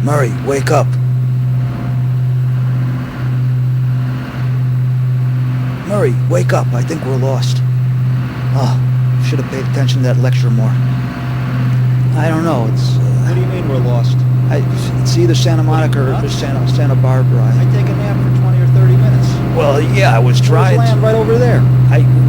Murray, wake up. Murray, wake up. I think we're lost. Oh, should have paid attention to that lecture more. I don't know. It's. What do you mean we're lost? It's either Santa Monica or Santa Barbara. I take a nap for 20 or 30 minutes. Well, yeah, I was trying. There's land right over there.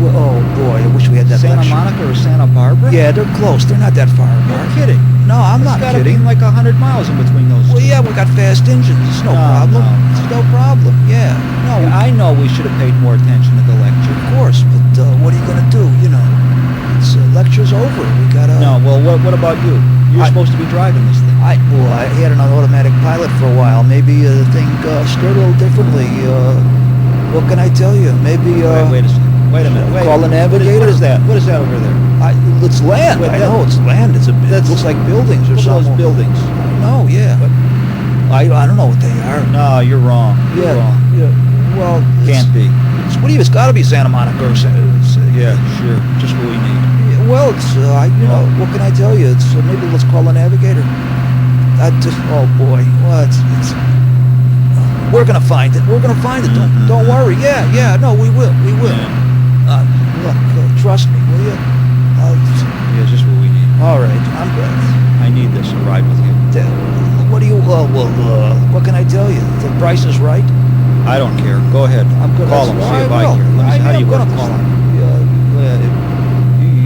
Oh boy, I wish we had that Santa lecture. Monica or Santa Barbara? Yeah, they're close. They're not that far apart. You're kidding. No, I'm not There's gotta kidding. be like 100 miles in between those Well, two. yeah, we got fast engines. It's no problem. No. It's no problem. Yeah. No, Yeah, I know we should have paid more attention to the lecture. of course, but what are you gonna do? You know, it's lecture's over. We gotta. No, well, what about you? You're supposed to be driving this thing. I had an automatic pilot for a while. Maybe the thing steered a little differently. What can I tell you? Maybe. Wait a second. Wait a minute. Call the navigator. What is that? What is that over there? It's land. Wait, I know it's land. It looks like buildings or What are something. those buildings? No, yeah. I don't know what they are. No, you're wrong. You're wrong. Yeah. Well, Can't be. It's got to be Santa Monica or Yeah, sure. Just what we need. Well, it's what can I tell you? It's maybe let's call the navigator. Oh boy, well, we're gonna find it. We're gonna find it. Don't worry. Yeah. No, we will. Yeah. Look, trust me, will you? Yeah, just what we need. All right, I'm good. I need this to ride with you. What do you? What can I tell you? The price is right. I don't care. Go ahead. I'm gonna Call him. See if I will. care. How do you work gonna this call thing? him.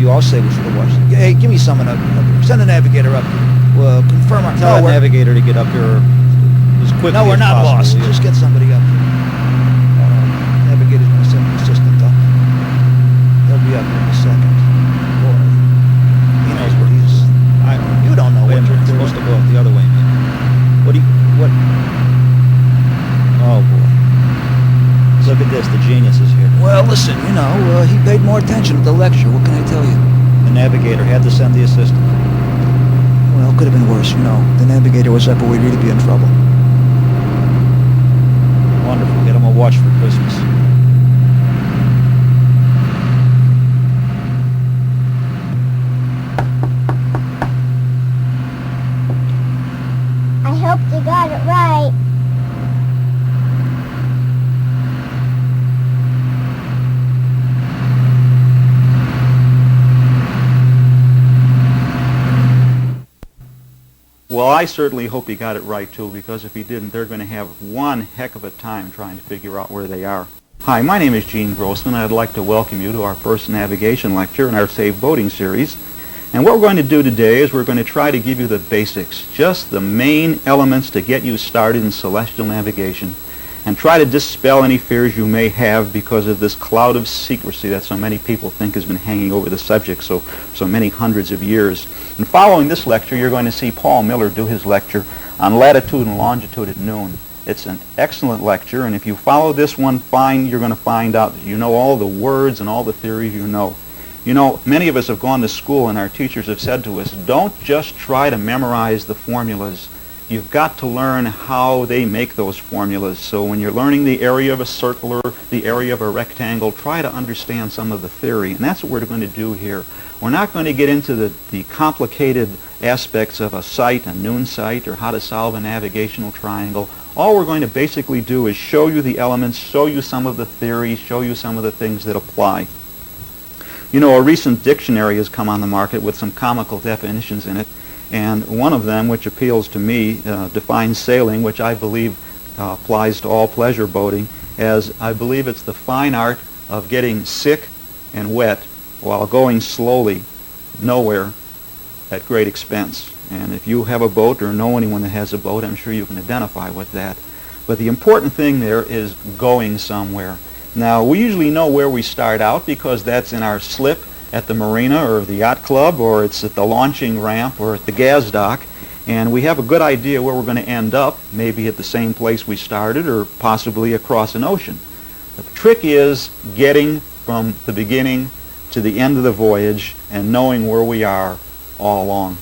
You all say we should have watched it. Hey, give me someone up. Send the navigator up. Confirm our. Tell the navigator to get up here as quickly No, we're as not possible, lost. will you? Just get somebody up here. Navigator's gonna send an assistant up. He'll be up here in a second. Boy, he knows what he's. You don't know Wait a what minute. you're It's doing. supposed to go up the other way, maybe. What? Oh, boy. Look at this. The genius is here. Well, listen, he paid more attention at the lecture. What can I tell you? The navigator had to send the assistant. Well, it could have been worse, The navigator was up, but we'd really be in trouble. Wonderful. Get him a watch for Christmas. I hope you got it right. Well, I certainly hope he got it right, too, because if he didn't, they're going to have one heck of a time trying to figure out where they are. Hi, my name is Eugene Grossman. I'd like to welcome you to our first navigation lecture in our Safe Boating series. And what we're going to do today is we're going to try to give you the basics, just the main elements to get you started in celestial navigation, and try to dispel any fears you may have because of this cloud of secrecy that so many people think has been hanging over the subject so many hundreds of years. And following this lecture, you're going to see Paul Miller do his lecture on latitude and longitude at noon. It's an excellent lecture, and if you follow this one fine, you're going to find out that you know all the words and all the theories you know. Many of us have gone to school and our teachers have said to us, don't just try to memorize the formulas. You've got to learn how they make those formulas. So when you're learning the area of a circle or the area of a rectangle, try to understand some of the theory. And that's what we're going to do here. We're not going to get into the complicated aspects of a sight, a noon sight, or how to solve a navigational triangle. All we're going to basically do is show you the elements, show you some of the theories, show you some of the things that apply. A recent dictionary has come on the market with some comical definitions in it. And one of them, which appeals to me, defines sailing, which I believe applies to all pleasure boating, as I believe it's the fine art of getting sick and wet while going slowly nowhere at great expense. And if you have a boat or know anyone that has a boat, I'm sure you can identify with that. But the important thing there is going somewhere. Now, we usually know where we start out because that's in our slip at the marina or the yacht club, or it's at the launching ramp or at the gas dock, and we have a good idea where we're going to end up, maybe at the same place we started or possibly across an ocean. The trick is getting from the beginning to the end of the voyage and knowing where we are all along.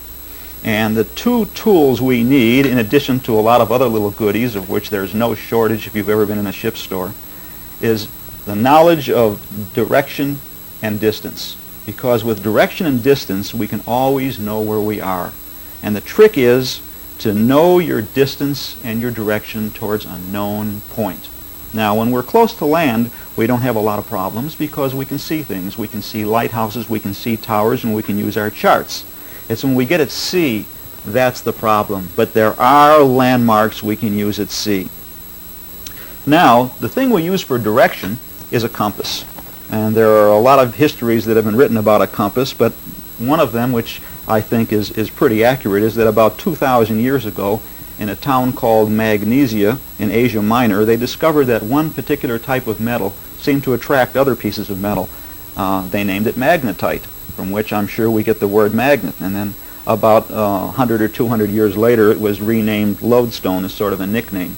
And the two tools we need, in addition to a lot of other little goodies, of which there's no shortage if you've ever been in a ship store, is the knowledge of direction and distance. Because with direction and distance, we can always know where we are. And the trick is to know your distance and your direction towards a known point. Now, when we're close to land, we don't have a lot of problems because we can see things. We can see lighthouses, we can see towers, and we can use our charts. It's when we get at sea that's the problem. But there are landmarks we can use at sea. Now, the thing we use for direction is a compass. And there are a lot of histories that have been written about a compass, but one of them, which I think is pretty accurate, is that about 2,000 years ago, in a town called Magnesia in Asia Minor, they discovered that one particular type of metal seemed to attract other pieces of metal. They named it magnetite, from which I'm sure we get the word magnet. And then about 100 or 200 years later, it was renamed lodestone as sort of a nickname.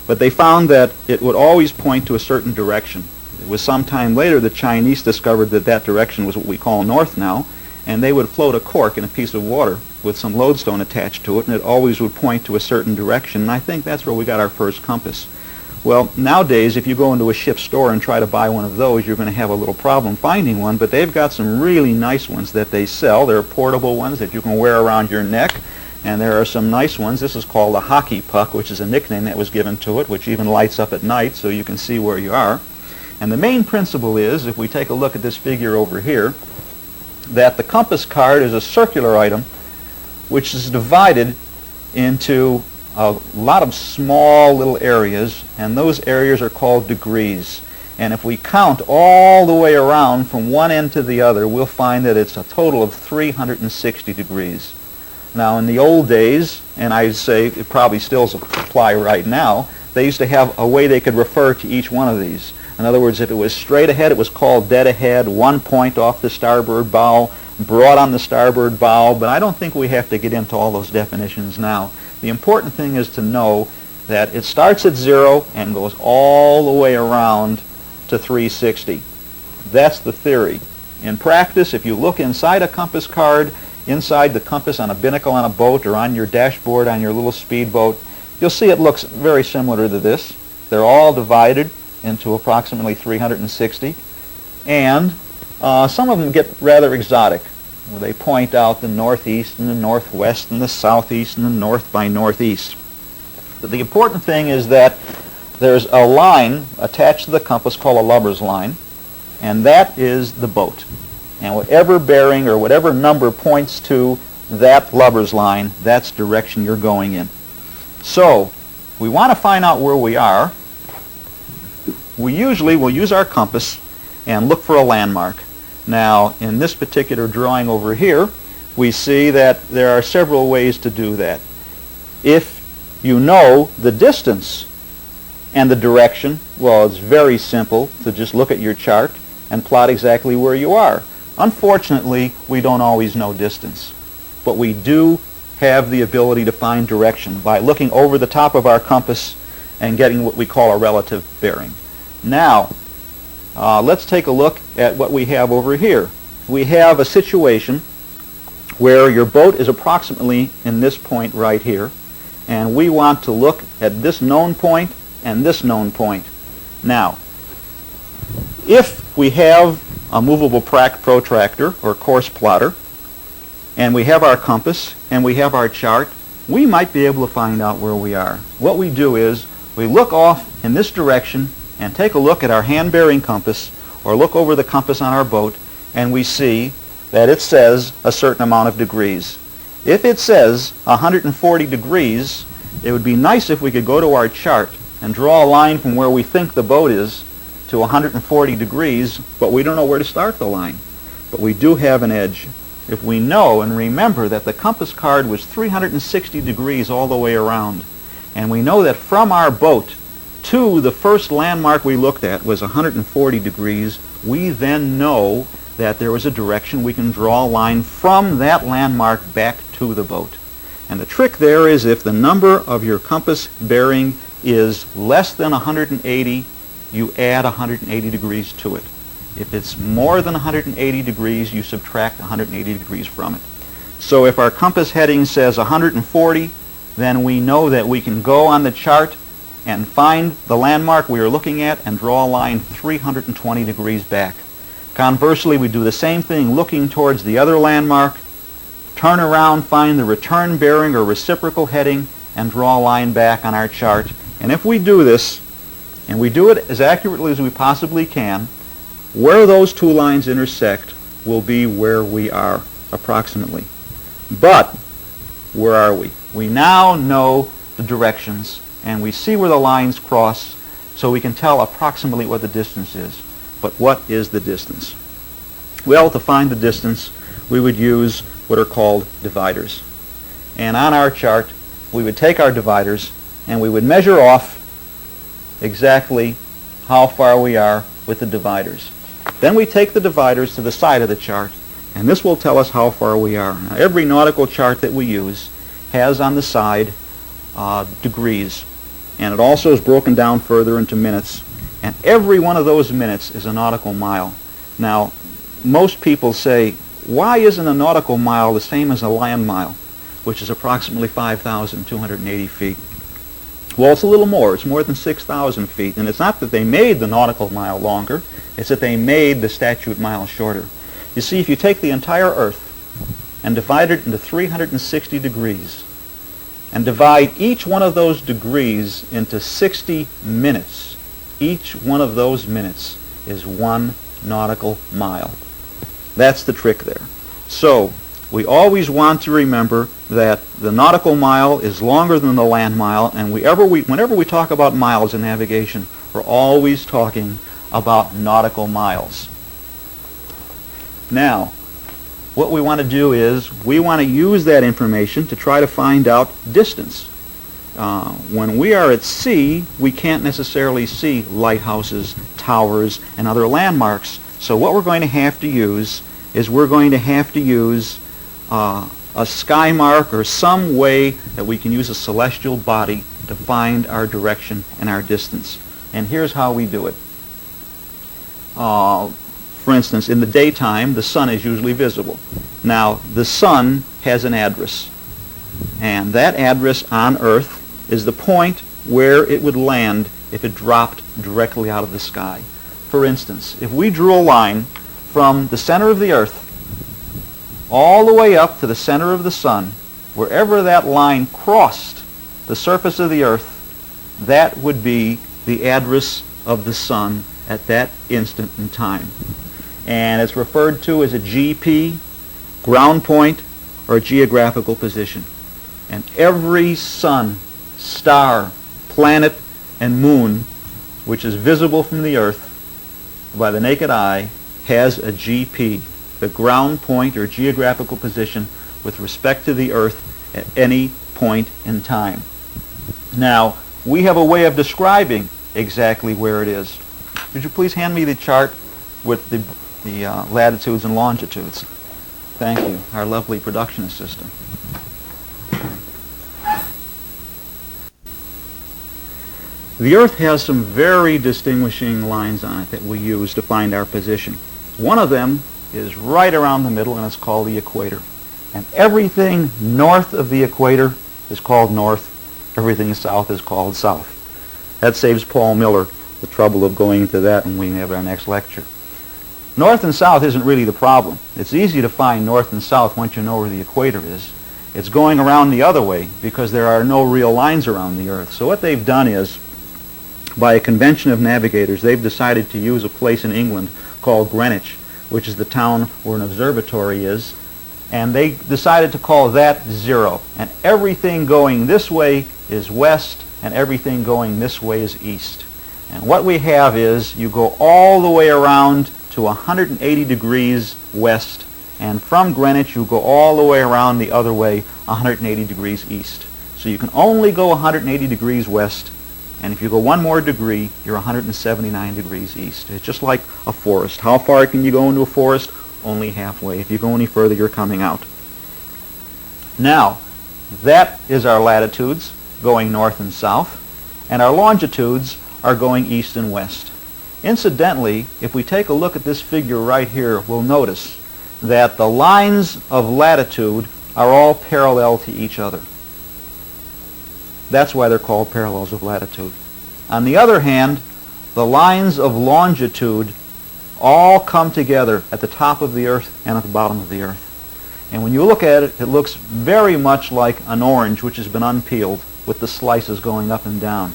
But they found that it would always point to a certain direction. It was some time later the Chinese discovered that that direction was what we call north now, and they would float a cork in a piece of water with some lodestone attached to it, and it always would point to a certain direction, and I think that's where we got our first compass. Well, nowadays, if you go into a ship store and try to buy one of those, you're going to have a little problem finding one, but they've got some really nice ones that they sell. They're portable ones that you can wear around your neck, and there are some nice ones. This is called a hockey puck, which is a nickname that was given to it, which even lights up at night so you can see where you are. And the main principle is, if we take a look at this figure over here, that the compass card is a circular item which is divided into a lot of small little areas, and those areas are called degrees. And if we count all the way around from one end to the other, we'll find that it's a total of 360 degrees. Now, in the old days, and I'd say it probably still apply right now, they used to have a way they could refer to each one of these. In other words, if it was straight ahead, it was called dead ahead, 1 point off the starboard bow, broad on the starboard bow, but I don't think we have to get into all those definitions now. The important thing is to know that it starts at 0 and goes all the way around to 360. That's the theory. In practice, if you look inside a compass card, inside the compass on a binnacle on a boat or on your dashboard on your little speedboat, you'll see it looks very similar to this. They're all divided into approximately 360, and some of them get rather exotic, where they point out the northeast and the northwest and the southeast and the north by northeast. But the important thing is that there's a line attached to the compass called a lubber's line, and that is the boat. And whatever bearing or whatever number points to that lubber's line, that's the direction you're going in. So, if we want to find out where we are, we usually will use our compass and look for a landmark. Now, in this particular drawing over here, we see that there are several ways to do that. If you know the distance and the direction, well, it's very simple to just look at your chart and plot exactly where you are. Unfortunately, we don't always know distance, but we do have the ability to find direction by looking over the top of our compass and getting what we call a relative bearing. Now, let's take a look at what we have over here. We have a situation where your boat is approximately in this point right here, and we want to look at this known point and this known point. Now, if we have a movable protractor or course plotter, and we have our compass and we have our chart, we might be able to find out where we are. What we do is we look off in this direction and take a look at our hand-bearing compass or look over the compass on our boat, and we see that it says a certain amount of degrees. If it says 140 degrees, it would be nice if we could go to our chart and draw a line from where we think the boat is to 140 degrees, but we don't know where to start the line. But we do have an edge. If we know and remember that the compass card was 360 degrees all the way around, and we know that from our boat to the first landmark we looked at was 140 degrees, we then know that there was a direction we can draw a line from that landmark back to the boat. And the trick there is if the number of your compass bearing is less than 180, you add 180 degrees to it. If it's more than 180 degrees, you subtract 180 degrees from it. So if our compass heading says 140, then we know that we can go on the chart and find the landmark we are looking at and draw a line 320 degrees back. Conversely, we do the same thing looking towards the other landmark, turn around, find the return bearing or reciprocal heading, and draw a line back on our chart. And if we do this, and we do it as accurately as we possibly can, where those two lines intersect will be where we are, approximately. But where are we? We now know the directions, and we see where the lines cross, so we can tell approximately what the distance is. But what is the distance? Well, to find the distance, we would use what are called dividers. And on our chart, we would take our dividers, and we would measure off exactly how far we are with the dividers. Then we take the dividers to the side of the chart, and this will tell us how far we are. Now, every nautical chart that we use has on the side degrees, and it also is broken down further into minutes, and every one of those minutes is a nautical mile. Now, most people say, why isn't a nautical mile the same as a land mile, which is approximately 5,280 feet? Well, it's a little more. It's more than 6,000 feet, and it's not that they made the nautical mile longer, it's that they made the statute mile shorter. You see, if you take the entire Earth and divide it into 360 degrees, and divide each one of those degrees into 60 minutes, each one of those minutes is 1 nautical mile. That's the trick there. So, we always want to remember that the nautical mile is longer than the land mile, and whenever we talk about miles in navigation, we're always talking about nautical miles. Now, what we want to do is we want to use that information to try to find out distance. When we are at sea, we can't necessarily see lighthouses, towers, and other landmarks. So what we're going to have to use is we're going to have to use a sky mark or some way that we can use a celestial body to find our direction and our distance. And here's how we do it. For instance, in the daytime, the sun is usually visible. Now, the sun has an address, and that address on Earth is the point where it would land if it dropped directly out of the sky. For instance, if we drew a line from the center of the Earth all the way up to the center of the sun, wherever that line crossed the surface of the Earth, that would be the address of the sun at that instant in time. And it's referred to as a GP, ground point, or geographical position. And every sun, star, planet, and moon, which is visible from the Earth by the naked eye, has a GP, the ground point or geographical position with respect to the Earth at any point in time. Now, we have a way of describing exactly where it is. Would you please hand me the chart with the latitudes and longitudes? Thank you, our lovely production assistant. The Earth has some very distinguishing lines on it that we use to find our position. One of them is right around the middle, and it's called the equator. And everything north of the equator is called north. Everything south is called south. That saves Paul Miller the trouble of going into that when we have our next lecture. North and south isn't really the problem. It's easy to find north and south once you know where the equator is. It's going around the other way because there are no real lines around the Earth. So what they've done is, by a convention of navigators, they've decided to use a place in England called Greenwich, which is the town where an observatory is, and they decided to call that zero. And everything going this way is west, and everything going this way is east. And what we have is you go all the way around to 180 degrees west, and from Greenwich you go all the way around the other way 180 degrees east. So you can only go 180 degrees west, and if you go one more degree, you're 179 degrees east. It's just like a forest. How far can you go into a forest? Only halfway. If you go any further, you're coming out. Now, that is our latitudes going north and south, and our longitudes are going east and west. Incidentally, if we take a look at this figure right here, we'll notice that the lines of latitude are all parallel to each other. That's why they're called parallels of latitude. On the other hand, the lines of longitude all come together at the top of the Earth and at the bottom of the Earth. And when you look at it, it looks very much like an orange which has been unpeeled with the slices going up and down.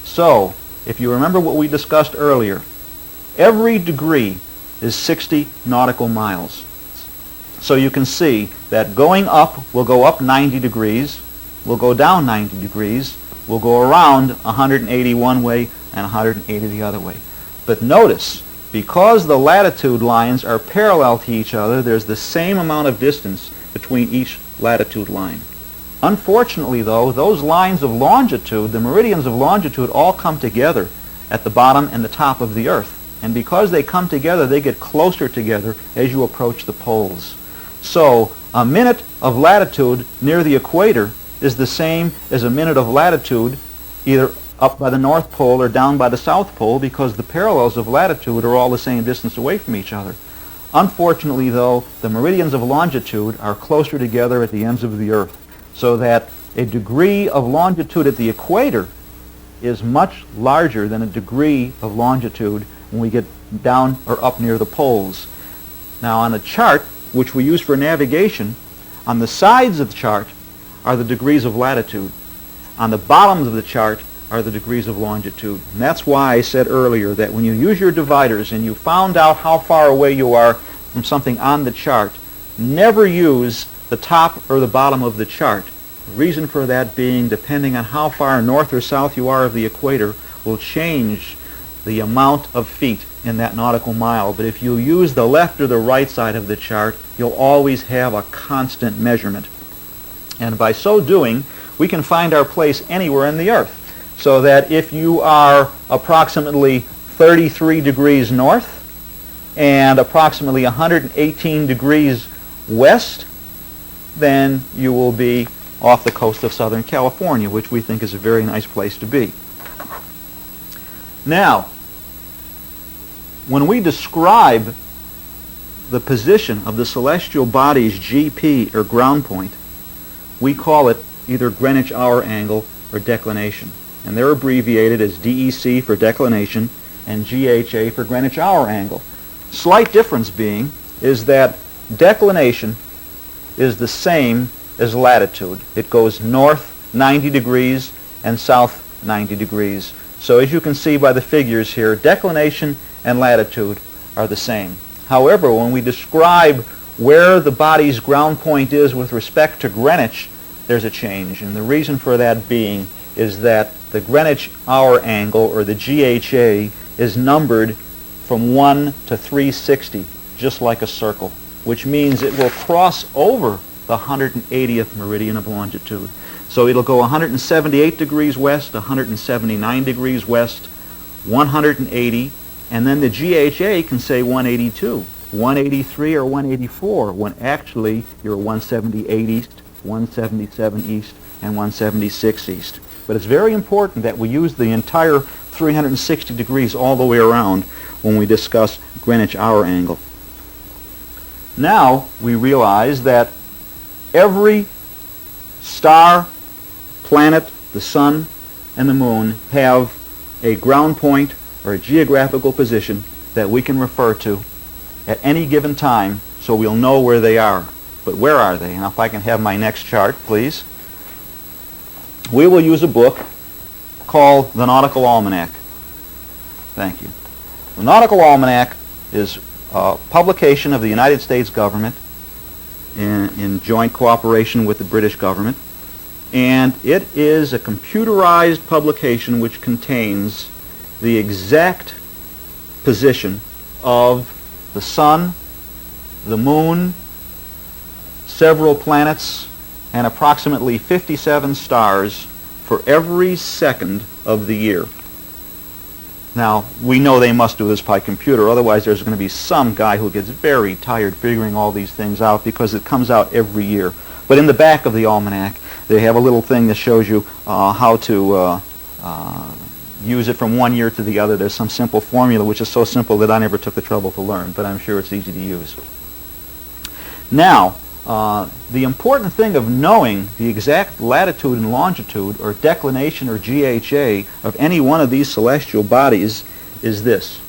So, if you remember what we discussed earlier, every degree is 60 nautical miles. So you can see that going up will go up 90 degrees, will go down 90 degrees, will go around 180 one way and 180 the other way. But notice, because the latitude lines are parallel to each other, there's the same amount of distance between each latitude line. Unfortunately, though, those lines of longitude, the meridians of longitude, all come together at the bottom and the top of the Earth. And because they come together, they get closer together as you approach the poles. So a minute of latitude near the equator is the same as a minute of latitude either up by the North Pole or down by the South Pole, because the parallels of latitude are all the same distance away from each other. Unfortunately, though, the meridians of longitude are closer together at the ends of the Earth, so that a degree of longitude at the equator is much larger than a degree of longitude when we get down or up near the poles. Now, on a chart, which we use for navigation, on the sides of the chart are the degrees of latitude. On the bottoms of the chart are the degrees of longitude. And that's why I said earlier that when you use your dividers and you found out how far away you are from something on the chart, never use the top or the bottom of the chart. The reason for that being, depending on how far north or south you are of the equator, will change the amount of feet in that nautical mile. But if you use the left or the right side of the chart, you'll always have a constant measurement. And by so doing, we can find our place anywhere in the Earth. So that if you are approximately 33 degrees north and approximately 118 degrees west, then you will be off the coast of Southern California, which we think is a very nice place to be. Now, when we describe the position of the celestial body's GP, or ground point, we call it either Greenwich hour angle or declination. And they're abbreviated as DEC for declination and GHA for Greenwich hour angle. Slight difference being is that declination is the same as latitude. It goes north 90 degrees and south 90 degrees. So as you can see by the figures here, declination and latitude are the same. However, when we describe where the body's ground point is with respect to Greenwich, there's a change. And the reason for that being is that the Greenwich hour angle, or the GHA, is numbered from 1 to 360, just like a circle, which means it will cross over the 180th meridian of longitude. So it'll go 178 degrees west, 179 degrees west, 180, and then the GHA can say 182, 183, or 184, when actually you're 178 east, 177 east, and 176 east. But it's very important that we use the entire 360 degrees all the way around when we discuss Greenwich hour angle. Now we realize that every star, planet, the sun, and the moon have a ground point or a geographical position that we can refer to at any given time, so we'll know where they are. But where are they? Now if I can have my next chart, please. We will use a book called the Nautical Almanac. Thank you. The Nautical Almanac is a publication of the United States government in joint cooperation with the British government. And it is a computerized publication which contains the exact position of the sun, the moon, several planets, and approximately 57 stars for every second of the year. Now, we know they must do this by computer, otherwise there's going to be some guy who gets very tired figuring all these things out, because it comes out every year. But in the back of the almanac, they have a little thing that shows you how to use it from one year to the other. There's some simple formula, which is so simple that I never took the trouble to learn, but I'm sure it's easy to use. Now, the important thing of knowing the exact latitude and longitude, or declination or GHA, of any one of these celestial bodies is this.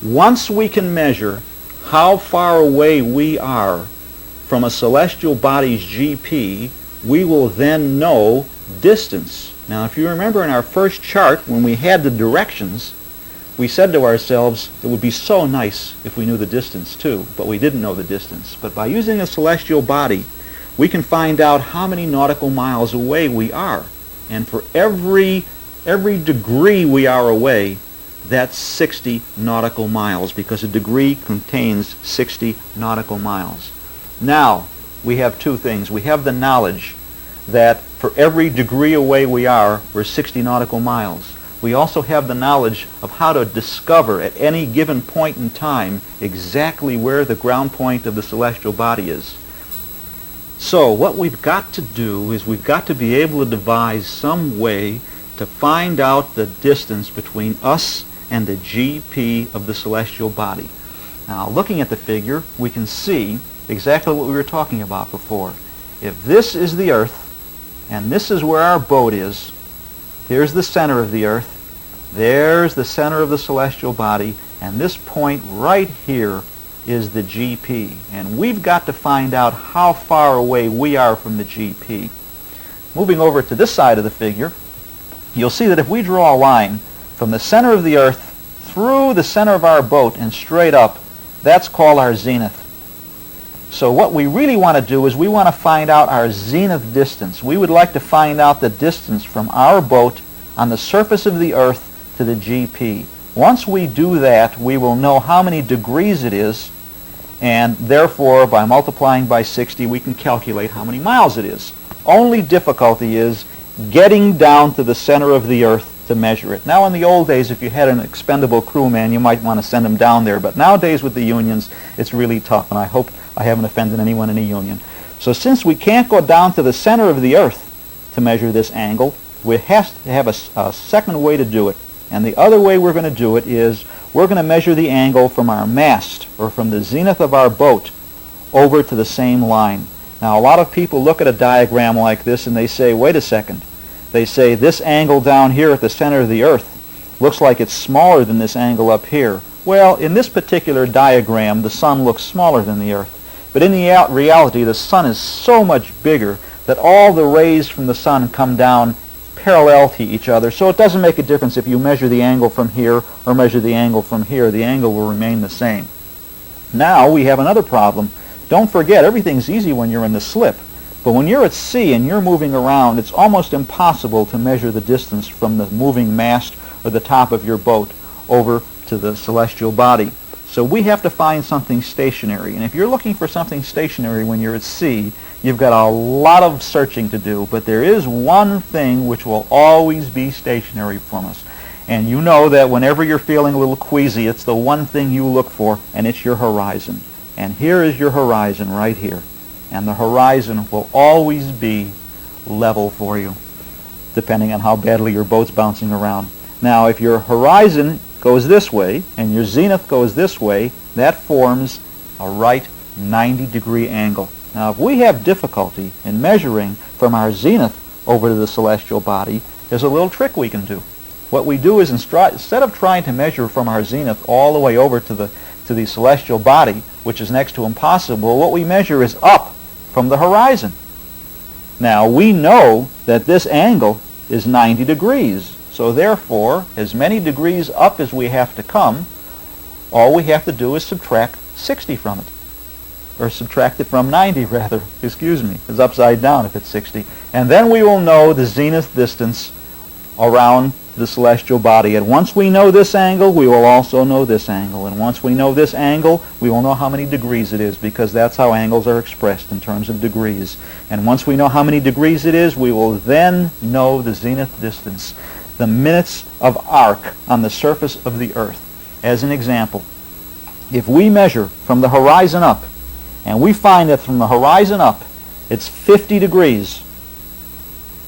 Once we can measure how far away we are from a celestial body's GP, we will then know distance. Now, if you remember in our first chart, when we had the directions, we said to ourselves, it would be so nice if we knew the distance too, but we didn't know the distance. But by using a celestial body, we can find out how many nautical miles away we are. And for every degree we are away, that's 60 nautical miles, because a degree contains 60 nautical miles. Now, we have two things. We have the knowledge that for every degree away we are, we're 60 nautical miles. We also have the knowledge of how to discover at any given point in time exactly where the ground point of the celestial body is. So what we've got to do is we've got to be able to devise some way to find out the distance between us and the GP of the celestial body. Now, looking at the figure, we can see exactly what we were talking about before. If this is the Earth, and this is where our boat is, here's the center of the Earth, there's the center of the celestial body, and this point right here is the GP. And we've got to find out how far away we are from the GP. Moving over to this side of the figure, you'll see that if we draw a line from the center of the Earth through the center of our boat and straight up, that's called our zenith. So what we really want to do is we want to find out our zenith distance. We would like to find out the distance from our boat on the surface of the Earth to the GP. Once we do that, we will know how many degrees it is, and therefore, by multiplying by 60, we can calculate how many miles it is. Only difficulty is getting down to the center of the Earth to measure it. Now, in the old days, if you had an expendable crewman, you might want to send him down there, but nowadays with the unions, it's really tough, and I hope I haven't offended anyone in a union. So since we can't go down to the center of the Earth to measure this angle, we have to have a second way to do it. And the other way we're going to do it is we're going to measure the angle from our mast, or from the zenith of our boat, over to the same line. Now, a lot of people look at a diagram like this and they say, wait a second. They say this angle down here at the center of the Earth looks like it's smaller than this angle up here. Well, in this particular diagram, the sun looks smaller than the Earth. But in the reality, the sun is so much bigger that all the rays from the sun come down parallel to each other. So it doesn't make a difference if you measure the angle from here or measure the angle from here. The angle will remain the same. Now we have another problem. Don't forget, everything's easy when you're in the slip. But when you're at sea and you're moving around, it's almost impossible to measure the distance from the moving mast or the top of your boat over to the celestial body. So we have to find something stationary. And if you're looking for something stationary when you're at sea, you've got a lot of searching to do. But there is one thing which will always be stationary from us. And you know that whenever you're feeling a little queasy, it's the one thing you look for, and it's your horizon. And here is your horizon right here. And the horizon will always be level for you, depending on how badly your boat's bouncing around. Now, if your horizon goes this way and your zenith goes this way, that forms a right 90-degree angle. Now, if we have difficulty in measuring from our zenith over to the celestial body, there's a little trick we can do. What we do is instead of trying to measure from our zenith all the way over to the celestial body, which is next to impossible, what we measure is up from the horizon. Now, we know that this angle is 90 degrees. So therefore, as many degrees up as we have to come, all we have to do is subtract 60 from it. Or subtract it from 90, rather. Excuse me. It's upside down if it's 60. And then we will know the zenith distance around the celestial body. And once we know this angle, we will also know this angle. And once we know this angle, we will know how many degrees it is, because that's how angles are expressed, in terms of degrees. And once we know how many degrees it is, we will then know the zenith distance, the minutes of arc on the surface of the Earth. As an example, if we measure from the horizon up, and we find that from the horizon up it's 50 degrees,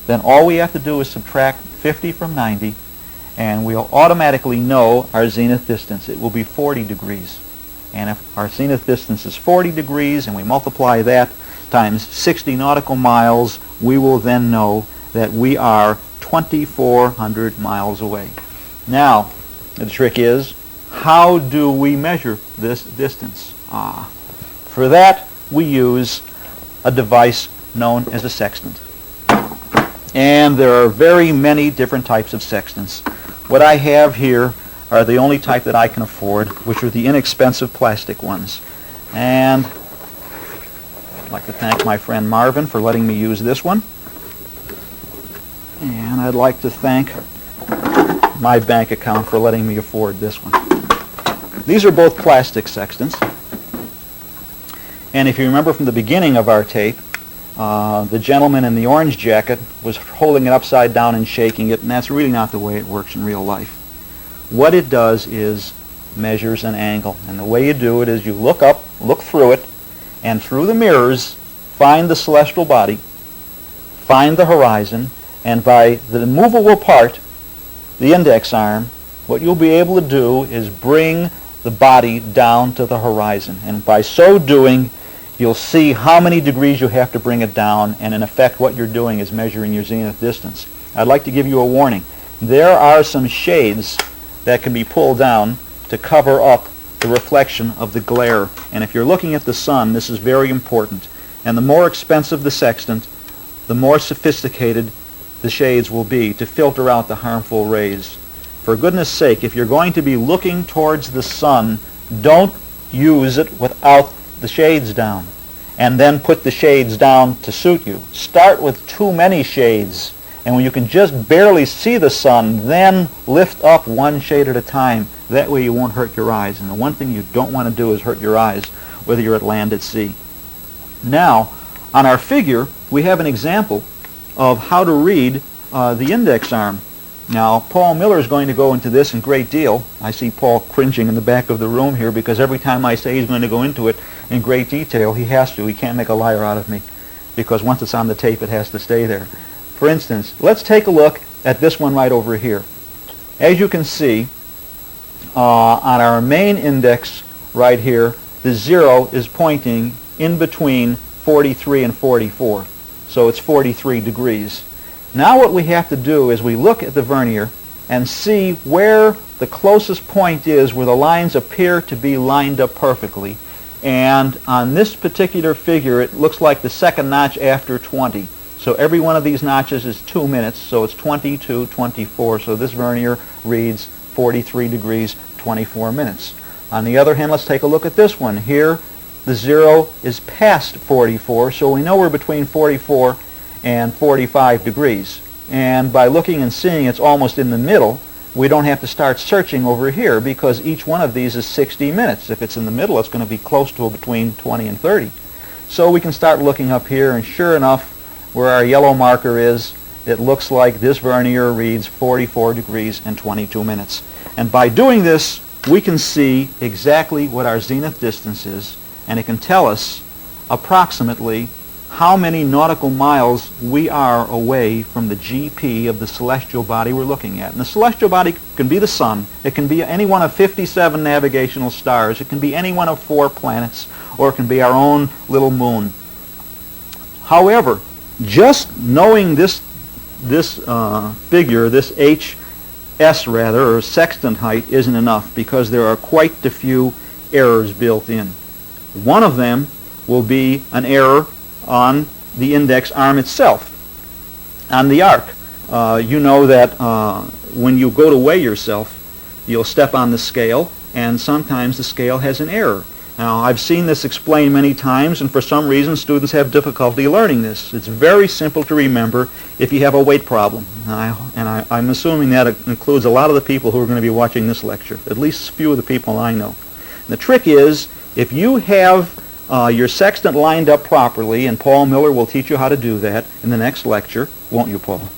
then all we have to do is subtract 50 from 90, and we'll automatically know our zenith distance. It will be 40 degrees. And if our zenith distance is 40 degrees and we multiply that times 60 nautical miles, we will then know that we are 2,400 miles away. Now, the trick is, how do we measure this distance? For that, we use a device known as a sextant. And there are very many different types of sextants. What I have here are the only type that I can afford, which are the inexpensive plastic ones. And I'd like to thank my friend Marvin for letting me use this one. And I'd like to thank my bank account for letting me afford this one. These are both plastic sextants. And if you remember from the beginning of our tape, the gentleman in the orange jacket was holding it upside down and shaking it, and that's really not the way it works in real life. What it does is measures an angle. And the way you do it is you look up, look through it, and through the mirrors, find the celestial body, find the horizon, and by the movable part, the index arm, what you'll be able to do is bring the body down to the horizon. And by so doing, you'll see how many degrees you have to bring it down, and in effect what you're doing is measuring your zenith distance. I'd like to give you a warning. There are some shades that can be pulled down to cover up the reflection of the glare. And if you're looking at the sun, this is very important. And the more expensive the sextant, the more sophisticated the shades will be to filter out the harmful rays. For goodness sake, if you're going to be looking towards the sun, don't use it without the shades down, and then put the shades down to suit you. Start with too many shades, and when you can just barely see the sun, then lift up one shade at a time. That way you won't hurt your eyes. And the one thing you don't want to do is hurt your eyes, whether you're at land at sea. Now, on our figure, we have an example of how to read the index arm. Now, Paul Miller is going to go into this in great deal. I see Paul cringing in the back of the room here because every time I say he's going to go into it in great detail, he has to. He can't make a liar out of me because once it's on the tape, it has to stay there. For instance, let's take a look at this one right over here. As you can see, on our main index right here, the 0 is pointing in between 43 and 44. So it's 43 degrees. Now what we have to do is we look at the vernier and see where the closest point is where the lines appear to be lined up perfectly. And on this particular figure, it looks like the second notch after 20. So every one of these notches is 2 minutes, so it's 22, 24. So this vernier reads 43 degrees, 24 minutes. On the other hand, let's take a look at this one. Here, the 0 is past 44, so we know we're between 44 and 45 degrees. And by looking and seeing it's almost in the middle, we don't have to start searching over here because each one of these is 60 minutes. If it's in the middle, it's going to be close to between 20 and 30. So we can start looking up here, and sure enough, where our yellow marker is, it looks like this vernier reads 44 degrees and 22 minutes. And by doing this, we can see exactly what our zenith distance is, and it can tell us approximately how many nautical miles we are away from the GP of the celestial body we're looking at. And the celestial body can be the sun, it can be any one of 57 navigational stars, it can be any one of 4 planets, or it can be our own little moon. However, just knowing this figure, this HS rather, or sextant height, isn't enough because there are quite a few errors built in. One of them will be an error on the index arm itself. On the arc, you know that when you go to weigh yourself, you'll step on the scale, and sometimes the scale has an error. Now, I've seen this explained many times, and for some reason students have difficulty learning this. It's very simple to remember if you have a weight problem. I'm assuming that includes a lot of the people who are going to be watching this lecture, at least a few of the people I know. And the trick is, if you have your sextant lined up properly, and Paul Miller will teach you how to do that in the next lecture, won't you, Paul?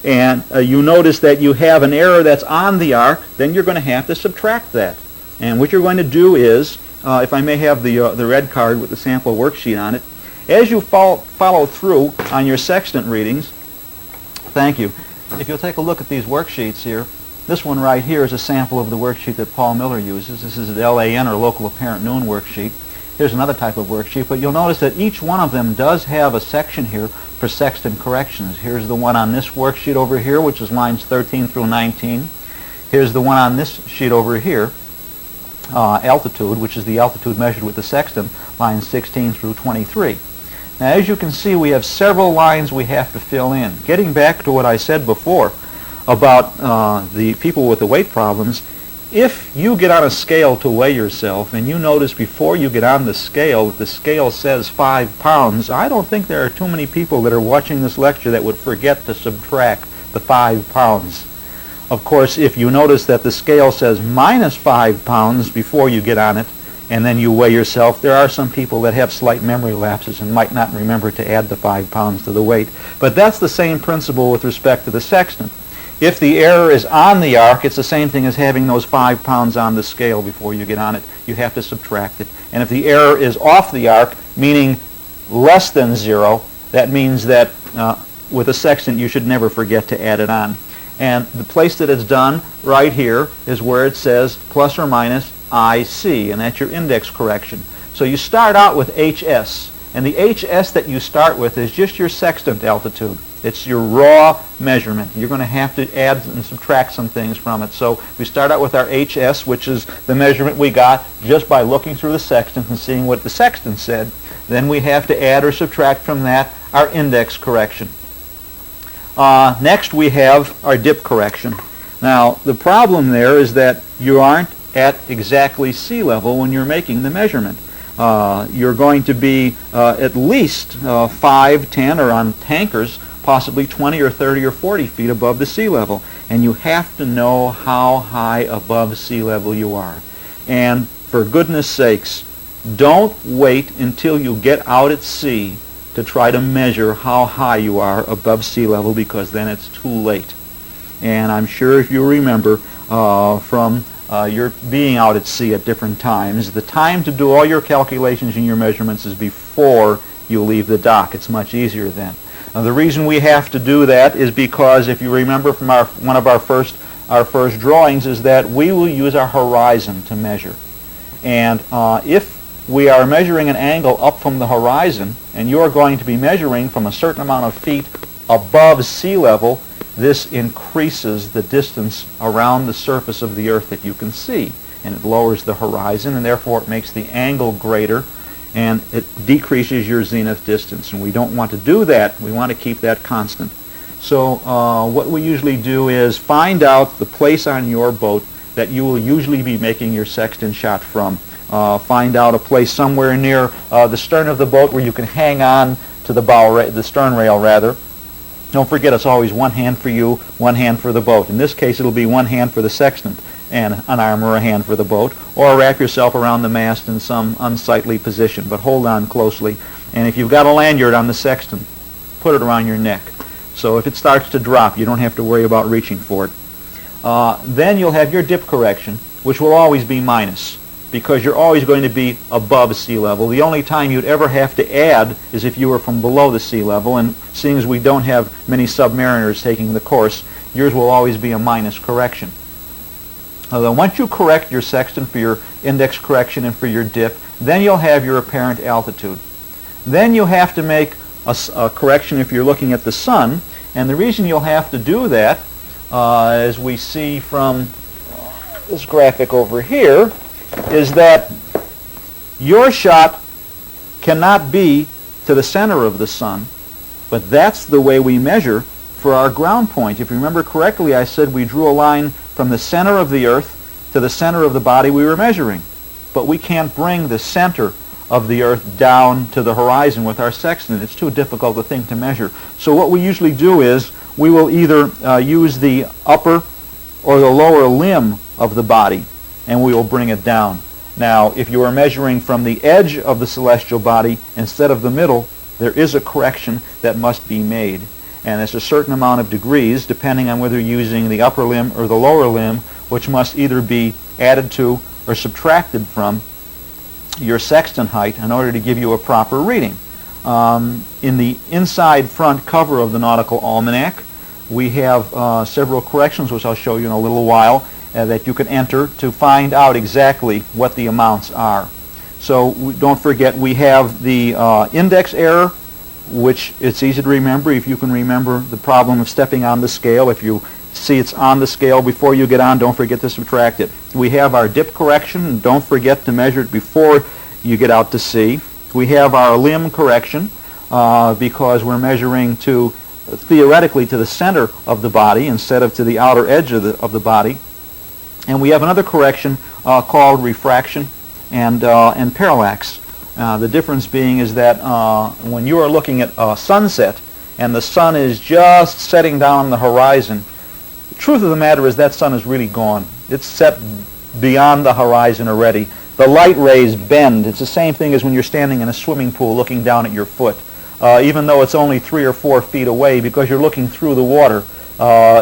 And you notice that you have an error that's on the arc, then you're going to have to subtract that. And what you're going to do is, if I may have the red card with the sample worksheet on it, as you follow through on your sextant readings, thank you. If you'll take a look at these worksheets here, this one right here is a sample of the worksheet that Paul Miller uses. This is the LAN, or Local Apparent Noon worksheet. Here's another type of worksheet, but you'll notice that each one of them does have a section here for sextant corrections. Here's the one on this worksheet over here, which is lines 13 through 19. Here's the one on this sheet over here, altitude, which is the altitude measured with the sextant, lines 16 through 23. Now, as you can see, we have several lines we have to fill in. Getting back to what I said before about the people with the weight problems, if you get on a scale to weigh yourself and you notice before you get on the scale that the scale says 5 pounds, I don't think there are too many people that are watching this lecture that would forget to subtract the 5 pounds. Of course, if you notice that the scale says minus 5 pounds before you get on it and then you weigh yourself, there are some people that have slight memory lapses and might not remember to add the 5 pounds to the weight. But that's the same principle with respect to the sextant. If the error is on the arc, it's the same thing as having those 5 pounds on the scale before you get on it. You have to subtract it. And if the error is off the arc, meaning less than 0, that means that with a sextant you should never forget to add it on. And the place that it's done right here is where it says plus or minus IC, and that's your index correction. So you start out with HS, and the HS that you start with is just your sextant altitude. It's your raw measurement. You're going to have to add and subtract some things from it. So we start out with our HS, which is the measurement we got just by looking through the sextant and seeing what the sextant said. Then we have to add or subtract from that our index correction. Next we have our dip correction. Now the problem there is that you aren't at exactly sea level when you're making the measurement. You're going to be at least 5, 10, or on tankers, possibly 20 or 30 or 40 feet above the sea level. And you have to know how high above sea level you are. And for goodness sakes, don't wait until you get out at sea to try to measure how high you are above sea level, because then it's too late. And I'm sure if you remember from your being out at sea at different times, the time to do all your calculations and your measurements is before you leave the dock. It's much easier then. The reason we have to do that is because, if you remember from one of our first drawings, is that we will use our horizon to measure. And if we are measuring an angle up from the horizon, and you are going to be measuring from a certain amount of feet above sea level, this increases the distance around the surface of the Earth that you can see. And it lowers the horizon, and therefore it makes the angle greater, and it decreases your zenith distance. And we don't want to do that. We want to keep that constant. So what we usually do is find out the place on your boat that you will usually be making your sextant shot from. Find out a place somewhere near the stern of the boat where you can hang on to the stern rail rather. Don't forget, it's always one hand for you, one hand for the boat. In this case, it'll be one hand for the sextant and an arm or a hand for the boat, or wrap yourself around the mast in some unsightly position, but hold on closely. And if you've got a lanyard on the sextant, put it around your neck. So if it starts to drop, you don't have to worry about reaching for it. Then you'll have your dip correction, which will always be minus, because you're always going to be above sea level. The only time you'd ever have to add is if you were from below the sea level, and seeing as we don't have many submariners taking the course, yours will always be a minus correction. Then once you correct your sextant for your index correction and for your dip, then you'll have your apparent altitude. Then you have to make a correction if you're looking at the sun, and the reason you'll have to do that, as we see from this graphic over here, is that your shot cannot be to the center of the sun, but that's the way we measure for our ground point. If you remember correctly, I said we drew a line from the center of the Earth to the center of the body we were measuring, but we can't bring the center of the Earth down to the horizon with our sextant. It's too difficult a thing to measure. So what we usually do is we will either use the upper or the lower limb of the body, and we will bring it down. Now, if you are measuring from the edge of the celestial body instead of the middle, there is a correction that must be made. And it's a certain amount of degrees, depending on whether you're using the upper limb or the lower limb, which must either be added to or subtracted from your sextant height in order to give you a proper reading. In the inside front cover of the Nautical Almanac, we have several corrections, which I'll show you in a little while, that you can enter to find out exactly what the amounts are. So don't forget, we have the index error, which it's easy to remember if you can remember the problem of stepping on the scale. If you See, it's on the scale. Before you get on, don't forget to subtract it. We have our dip correction, and don't forget to measure it before you get out to sea. We have our limb correction because we're measuring theoretically to the center of the body instead of to the outer edge of the body. And we have another correction called refraction and parallax. The difference being is that when you are looking at a sunset and the sun is just setting down on the horizon, the truth of the matter is that sun is really gone. It's set beyond the horizon already. The light rays bend. It's the same thing as when you're standing in a swimming pool looking down at your foot. Even though it's only 3 or 4 feet away, because you're looking through the water,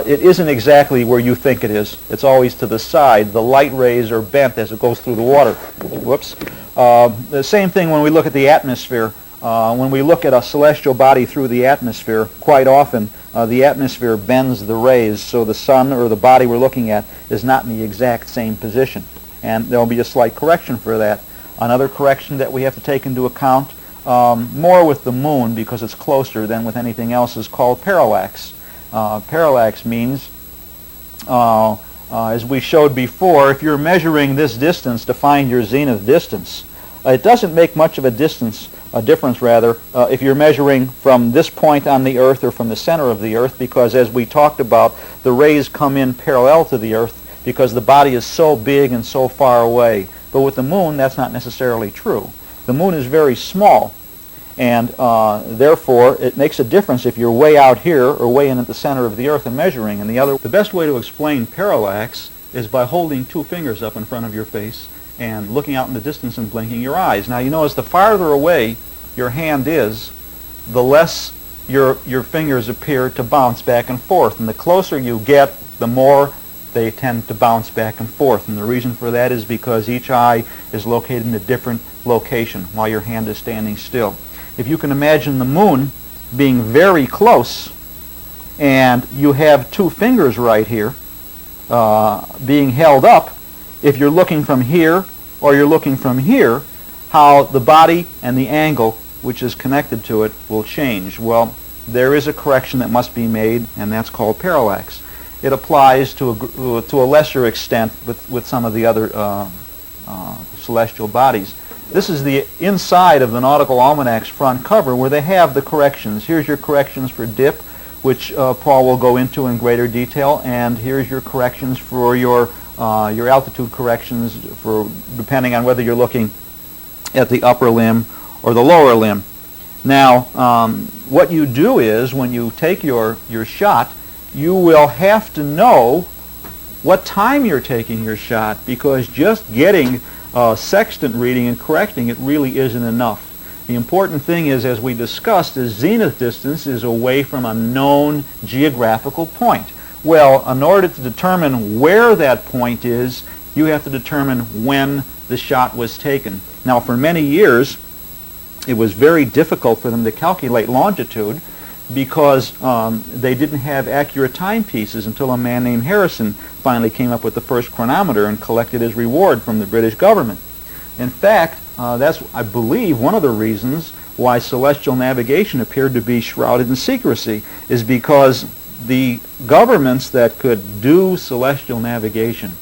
it isn't exactly where you think it is. It's always to the side. The light rays are bent as it goes through the water. Whoops. The same thing when we look at the atmosphere. When we look at a celestial body through the atmosphere, quite often the atmosphere bends the rays, so the sun or the body we're looking at is not in the exact same position. And there will be a slight correction for that. Another correction that we have to take into account, more with the moon because it's closer than with anything else, is called parallax. Parallax means, as we showed before, if you're measuring this distance to find your zenith distance, it doesn't make much of a difference if you're measuring from this point on the Earth or from the center of the Earth, because as we talked about, the rays come in parallel to the Earth because the body is so big and so far away. But with the moon, that's not necessarily true. The moon is very small, and therefore it makes a difference if you're way out here or way in at the center of the Earth and measuring. And the best way to explain parallax is by holding 2 fingers up in front of your face and looking out in the distance and blinking your eyes. Now, you notice the farther away your hand is, the less your fingers appear to bounce back and forth. And the closer you get, the more they tend to bounce back and forth. And the reason for that is because each eye is located in a different location while your hand is standing still. If you can imagine the moon being very close and you have 2 fingers right here being held up, if you're looking from here or you're looking from here, how the body and the angle which is connected to it will change. Well, there is a correction that must be made, and that's called parallax. It applies to a lesser extent with some of the other celestial bodies. This is the inside of the Nautical Almanac's front cover where they have the corrections. Here's your corrections for dip, which Paul will go into in greater detail, and here's your corrections for your altitude corrections depending on whether you're looking at the upper limb or the lower limb. Now, what you do is when you take your shot, you will have to know what time you're taking your shot, because just getting a sextant reading and correcting it really isn't enough. The important thing is, as we discussed, is zenith distance is away from a known geographical point. Well, in order to determine where that point is, you have to determine when the shot was taken. Now, for many years, it was very difficult for them to calculate longitude because they didn't have accurate timepieces until a man named Harrison finally came up with the first chronometer and collected his reward from the British government. In fact, that's, I believe, one of the reasons why celestial navigation appeared to be shrouded in secrecy, is because the governments that could do celestial navigation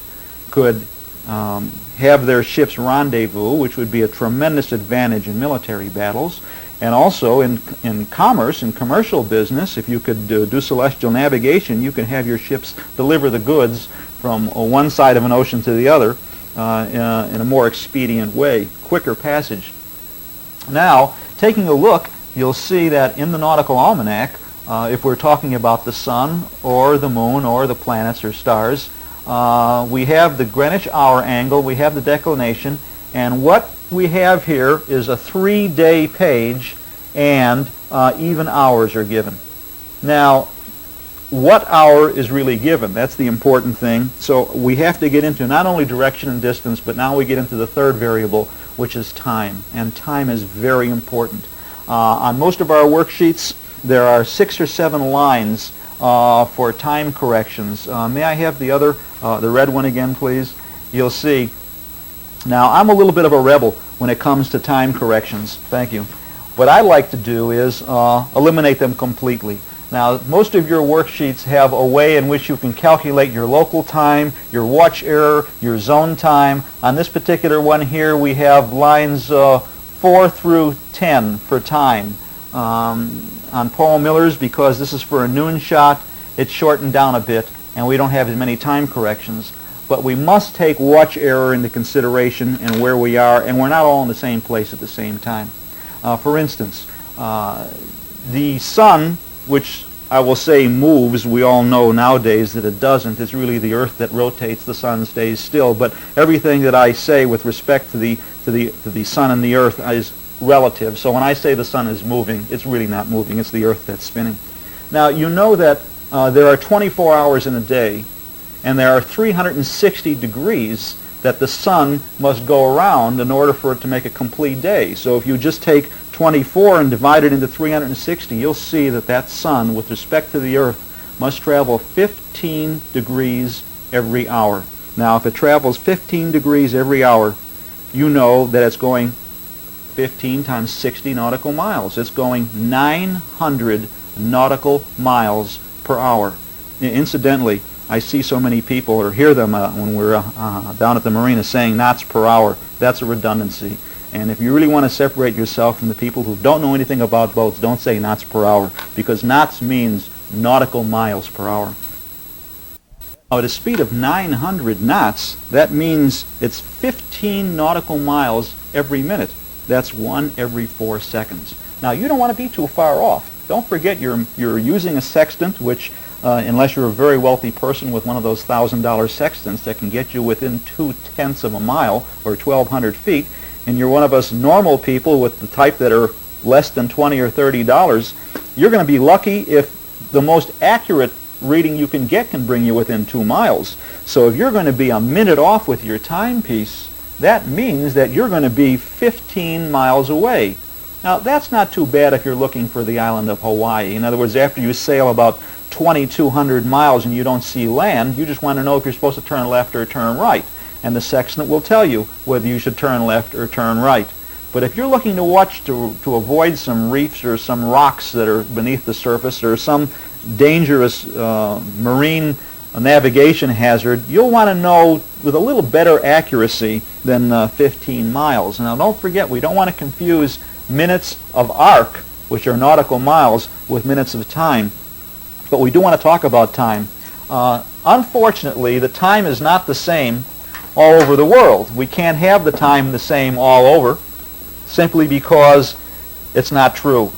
could have their ships rendezvous, which would be a tremendous advantage in military battles, and also in commerce, in commercial business. If you could do celestial navigation, you can have your ships deliver the goods from one side of an ocean to the other in a more expedient way, quicker passage. Now, taking a look, you'll see that in the Nautical Almanac, if we're talking about the sun or the moon or the planets or stars, we have the Greenwich hour angle, we have the declination, and what we have here is a 3-day page, and even hours are given. Now, what hour is really given? That's the important thing. So we have to get into not only direction and distance, but now we get into the third variable, which is time. And time is very important. On most of our worksheets, there are 6 or 7 lines for time corrections. May I have the red one again, please? You'll see. Now, I'm a little bit of a rebel when it comes to time corrections. Thank you. What I like to do is eliminate them completely. Now, most of your worksheets have a way in which you can calculate your local time, your watch error, your zone time. On this particular one here, we have lines 4 through 10 for time. On Paul Miller's, because this is for a noon shot, it's shortened down a bit, and we don't have as many time corrections. But we must take watch error into consideration and where we are, and we're not all in the same place at the same time. For instance, the sun, which I will say moves, we all know nowadays that it doesn't. It's really the Earth that rotates, the sun stays still. But everything that I say with respect to the sun and the Earth is relative. So when I say the sun is moving, it's really not moving. It's the Earth that's spinning. Now, you know that there are 24 hours in a day, and there are 360 degrees that the sun must go around in order for it to make a complete day. So if you just take 24 and divide it into 360, you'll see that that sun, with respect to the Earth, must travel 15 degrees every hour. Now, if it travels 15 degrees every hour, you know that it's going 15 times 60 nautical miles. It's going 900 nautical miles per hour. Incidentally, I see so many people, or hear them when we're down at the marina, saying knots per hour. That's a redundancy. And if you really want to separate yourself from the people who don't know anything about boats, don't say knots per hour, because knots means nautical miles per hour. Now, at a speed of 900 knots, that means it's 15 nautical miles every minute. That's 1 every 4 seconds. Now, you don't want to be too far off. Don't forget you're using a sextant, which unless you're a very wealthy person with one of those $1,000 sextants that can get you within 2/10 of a mile or 1,200 feet, and you're one of us normal people with the type that are less than $20 or $30, you're going to be lucky if the most accurate reading you can get can bring you within 2 miles. So if you're going to be a minute off with your timepiece, that means that you're going to be 15 miles away. Now, that's not too bad if you're looking for the island of Hawaii. In other words, after you sail about 2,200 miles and you don't see land, you just want to know if you're supposed to turn left or turn right. And the sextant will tell you whether you should turn left or turn right. But if you're looking to watch to avoid some reefs or some rocks that are beneath the surface or some dangerous marine navigation hazard, you'll want to know with a little better accuracy than 15 miles. Now, don't forget, we don't want to confuse minutes of arc, which are nautical miles, with minutes of time. But we do want to talk about time. Unfortunately, the time is not the same all over the world. We can't have the time the same all over simply because it's not true.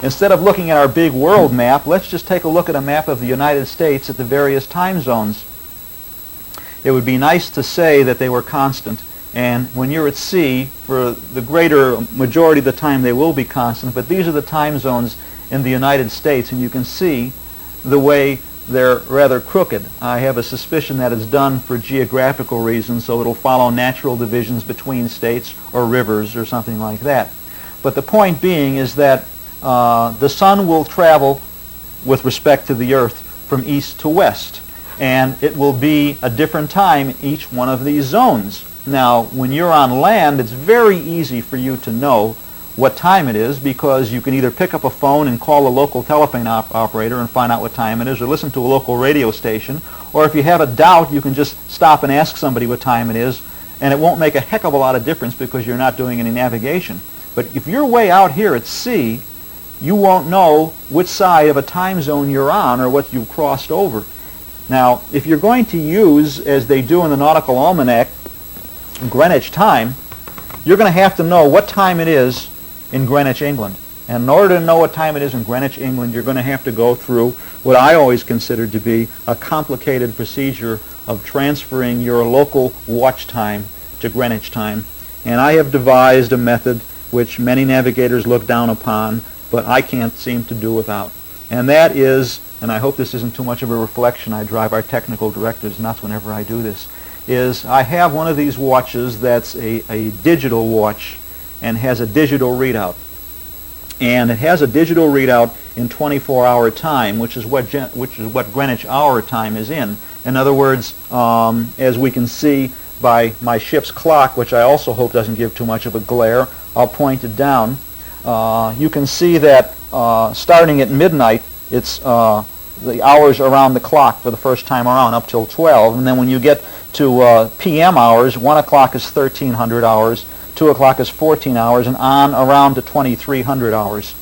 Instead of looking at our big world map, let's just take a look at a map of the United States at the various time zones. It would be nice to say that they were constant. And when you're at sea, for the greater majority of the time they will be constant, but these are the time zones in the United States, and you can see the way they're rather crooked. I have a suspicion that it's done for geographical reasons, so it'll follow natural divisions between states or rivers or something like that. But the point being is that the sun will travel with respect to the Earth from east to west, and it will be a different time in each one of these zones. Now, when you're on land, it's very easy for you to know what time it is because you can either pick up a phone and call a local telephone operator and find out what time it is, or listen to a local radio station, or if you have a doubt, you can just stop and ask somebody what time it is, and it won't make a heck of a lot of difference because you're not doing any navigation. But if you're way out here at sea, you won't know which side of a time zone you're on or what you've crossed over. Now, if you're going to use, as they do in the Nautical Almanac, Greenwich time, you're going to have to know what time it is in Greenwich, England. And in order to know what time it is in Greenwich, England, you're going to have to go through what I always considered to be a complicated procedure of transferring your local watch time to Greenwich time. And I have devised a method which many navigators look down upon, but I can't seem to do without. And that is, and I hope this isn't too much of a reflection, I drive our technical directors nuts whenever I do this, is I have one of these watches that's a digital watch and has a digital readout. And it has a digital readout in 24-hour time, which is what Greenwich Hour time is in. In other words, as we can see by my ship's clock, which I also hope doesn't give too much of a glare, I'll point it down. You can see that starting at midnight, it's the hours around the clock for the first time around up till 12. And then when you get to PM hours, 1 o'clock is 1300 hours, 2 o'clock is 14 hours, and on around to 2300 hours.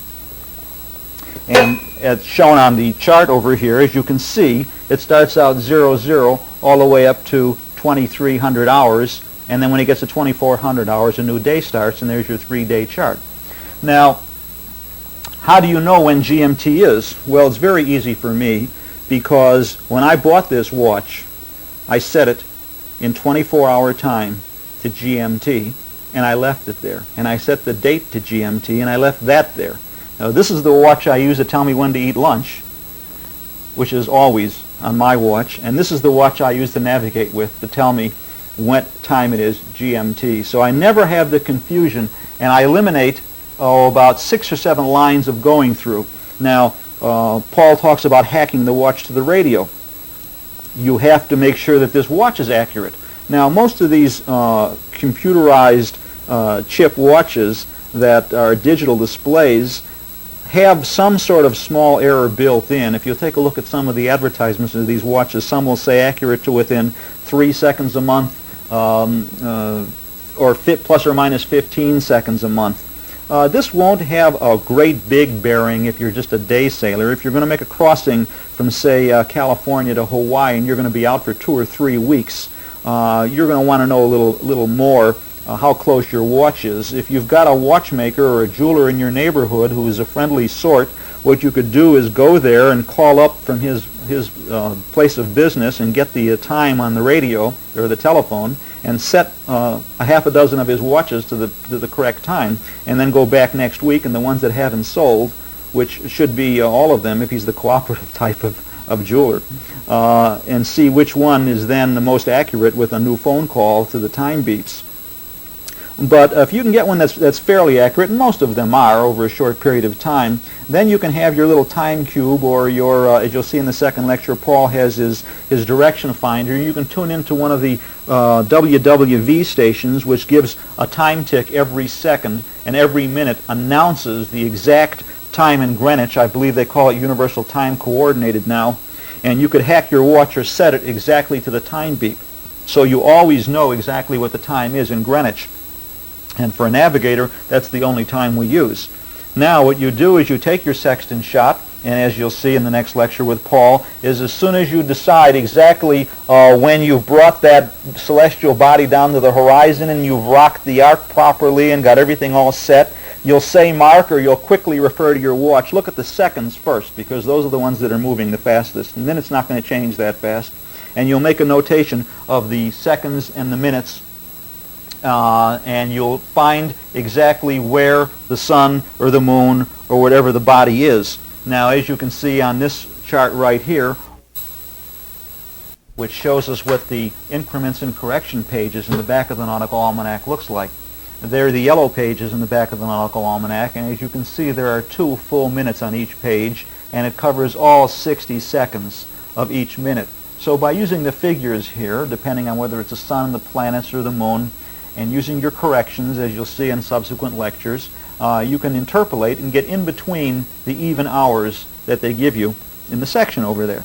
And as shown on the chart over here, as you can see, it starts out 00 all the way up to 2300 hours, and then when it gets to 2400 hours, a new day starts, and there's your 3-day chart. Now, how do you know when GMT is? Well, it's very easy for me, because when I bought this watch, I set it in 24-hour time to GMT, and I left it there. And I set the date to GMT, and I left that there. Now, this is the watch I use to tell me when to eat lunch, which is always on my watch. And this is the watch I use to navigate with to tell me what time it is, GMT. So I never have the confusion, and I eliminate about 6 or 7 lines of going through. Now, Paul talks about hacking the watch to the radio. You have to make sure that this watch is accurate. Now, most of these computerized chip watches that are digital displays have some sort of small error built in. If you take a look at some of the advertisements of these watches, some will say accurate to within 3 seconds a month, or plus or minus 15 seconds a month. This won't have a great big bearing if you're just a day sailor. If you're going to make a crossing from, say, California to Hawaii, and you're going to be out for 2 or 3 weeks, you're going to want to know a little more how close your watch is. If you've got a watchmaker or a jeweler in your neighborhood who is a friendly sort, what you could do is go there and call up from his place of business and get the time on the radio or the telephone and set a half a dozen of his watches to the correct time, and then go back next week, and the ones that haven't sold, which should be all of them if he's the cooperative type of jeweler, and see which one is then the most accurate with a new phone call to the time beeps. But if you can get one that's fairly accurate, and most of them are over a short period of time, then you can have your little time cube, or your, as you'll see in the second lecture, Paul has his direction finder. You can tune into one of the WWV stations, which gives a time tick every second, and every minute announces the exact time in Greenwich. I believe they call it Universal Time Coordinated now. And you could hack your watch or set it exactly to the time beep. So you always know exactly what the time is in Greenwich. And for a navigator, that's the only time we use. Now, what you do is you take your sextant shot, and as you'll see in the next lecture with Paul, is as soon as you decide exactly when you've brought that celestial body down to the horizon and you've rocked the arc properly and got everything all set, you'll say mark, or you'll quickly refer to your watch. Look at the seconds first, because those are the ones that are moving the fastest, and then it's not going to change that fast. And you'll make a notation of the seconds and the minutes, and you'll find exactly where the sun or the moon or whatever the body is. Now, as you can see on this chart right here, which shows us what the increments and correction pages in the back of the Nautical Almanac looks like. They're the yellow pages in the back of the Nautical Almanac, and as you can see, there are 2 full minutes on each page, and it covers all 60 seconds of each minute. So by using the figures here, depending on whether it's the sun, the planets, or the moon, and using your corrections, as you'll see in subsequent lectures, you can interpolate and get in between the even hours that they give you in the section over there.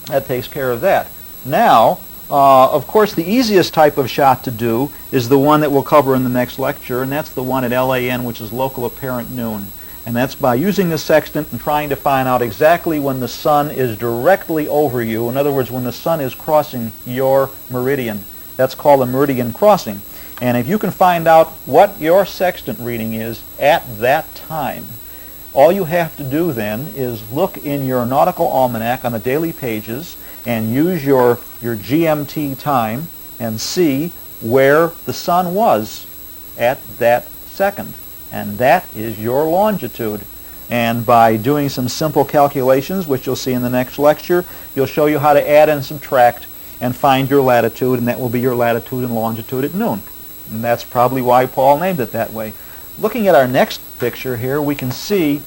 That takes care of that. Now, of course, the easiest type of shot to do is the one that we'll cover in the next lecture, and that's the one at LAN, which is local apparent noon. And that's by using the sextant and trying to find out exactly when the sun is directly over you. In other words, when the sun is crossing your meridian. That's called a meridian crossing. And if you can find out what your sextant reading is at that time, all you have to do then is look in your Nautical Almanac on the daily pages and use your GMT time and see where the sun was at that second. And that is your longitude. And by doing some simple calculations, which you'll see in the next lecture, you'll show you how to add and subtract and find your latitude, and that will be your latitude and longitude at noon. And that's probably why Paul named it that way. Looking at our next picture here, we can see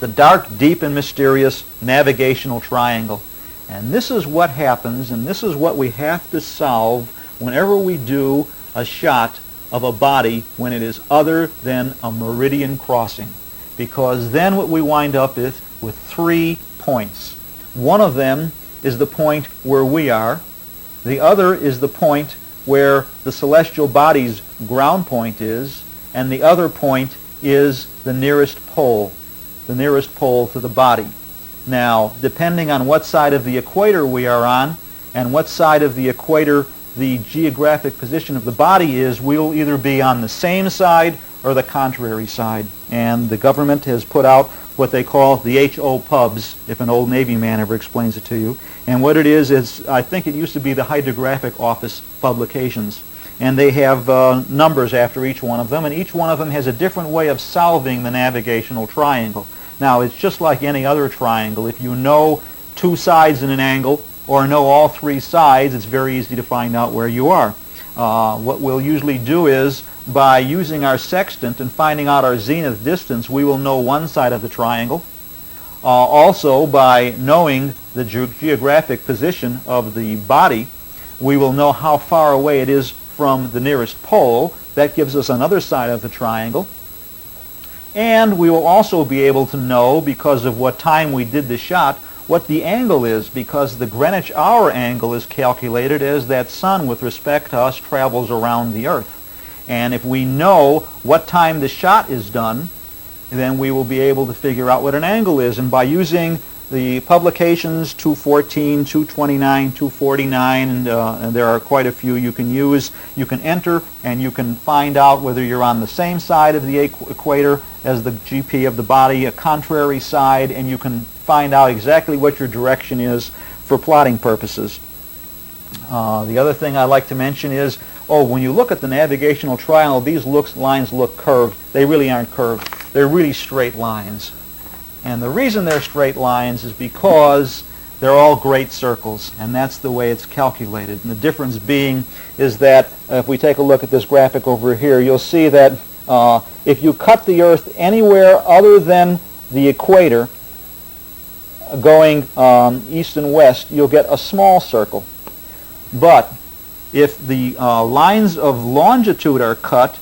the dark, deep, and mysterious Navigational Triangle. And this is what happens, and this is what we have to solve whenever we do a shot of a body when it is other than a meridian crossing. Because then what we wind up with 3 points. One of them is the point where we are. The other is the point where the celestial body's ground point is, and the other point is the nearest pole to the body. Now, depending on what side of the equator we are on and what side of the equator the geographic position of the body is, we will either be on the same side or the contrary side. And the government has put out what they call the HO pubs, if an old Navy man ever explains it to you. And what it is I think it used to be the Hydrographic Office publications. And they have numbers after each one of them, and each one of them has a different way of solving the navigational triangle. Now, it's just like any other triangle. If you know 2 sides in an angle or know all 3 sides, it's very easy to find out where you are. What we'll usually do is, by using our sextant and finding out our zenith distance, we will know one side of the triangle. Also, by knowing the geographic position of the body, we will know how far away it is from the nearest pole. That gives us another side of the triangle. And we will also be able to know, because of what time we did the shot, what the angle is, because the Greenwich hour angle is calculated as that sun with respect to us travels around the Earth. And if we know what time the shot is done, then we will be able to figure out what an angle is. And by using the publications 214, 229, 249, and there are quite a few you can use, you can enter and you can find out whether you're on the same side of the equator as the GP of the body, a contrary side, and you can find out exactly what your direction is for plotting purposes. The other thing I like to mention is, when you look at the navigational triangle, these lines look curved. They really aren't curved. They're really straight lines. And the reason they're straight lines is because they're all great circles, and that's the way it's calculated. And the difference being is that if we take a look at this graphic over here, you'll see that if you cut the Earth anywhere other than the equator, going east and west, you'll get a small circle. But if the lines of longitude are cut,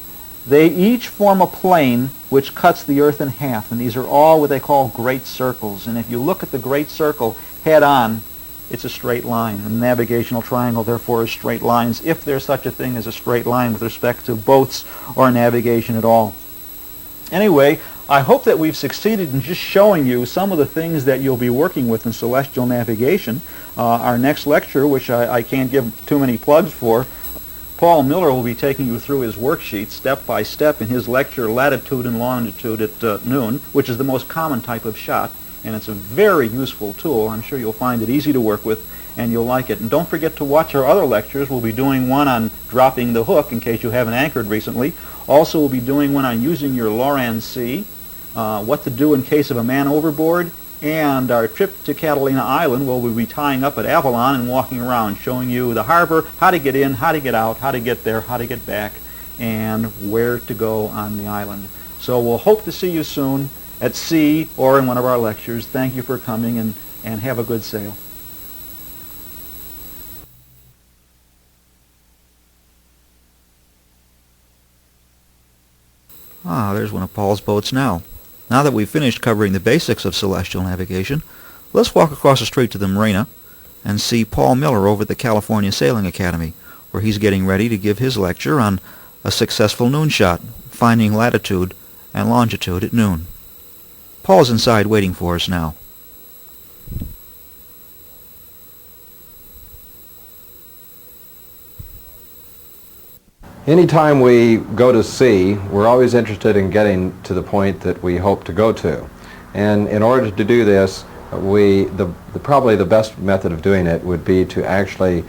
they each form a plane which cuts the Earth in half, and these are all what they call great circles. And if you look at the great circle head on, it's a straight line. The navigational triangle, therefore, is straight lines, if there's such a thing as a straight line with respect to boats or navigation at all. Anyway, I hope that we've succeeded in just showing you some of the things that you'll be working with in celestial navigation. Our next lecture, which I can't give too many plugs for, Paul Miller will be taking you through his worksheet step by step in his lecture Latitude and Longitude at noon, which is the most common type of shot, and it's a very useful tool. I'm sure you'll find it easy to work with and you'll like it. And don't forget to watch our other lectures. We'll be doing one on dropping the hook in case you haven't anchored recently. Also, we'll be doing one on using your Loran C, what to do in case of a man overboard, and our trip to Catalina Island, where we'll be tying up at Avalon and walking around, showing you the harbor, how to get in, how to get out, how to get there, how to get back, and where to go on the island. So we'll hope to see you soon at sea or in one of our lectures. Thank you for coming, and have a good sail. There's one of Paul's boats now. Now that we've finished covering the basics of celestial navigation, let's walk across the street to the marina and see Paul Miller over at the California Sailing Academy, where he's getting ready to give his lecture on a successful noon shot, finding latitude and longitude at noon. Paul's inside waiting for us now. Anytime we go to sea, we're always interested in getting to the point that we hope to go to. And in order to do this, probably the best method of doing it would be to actually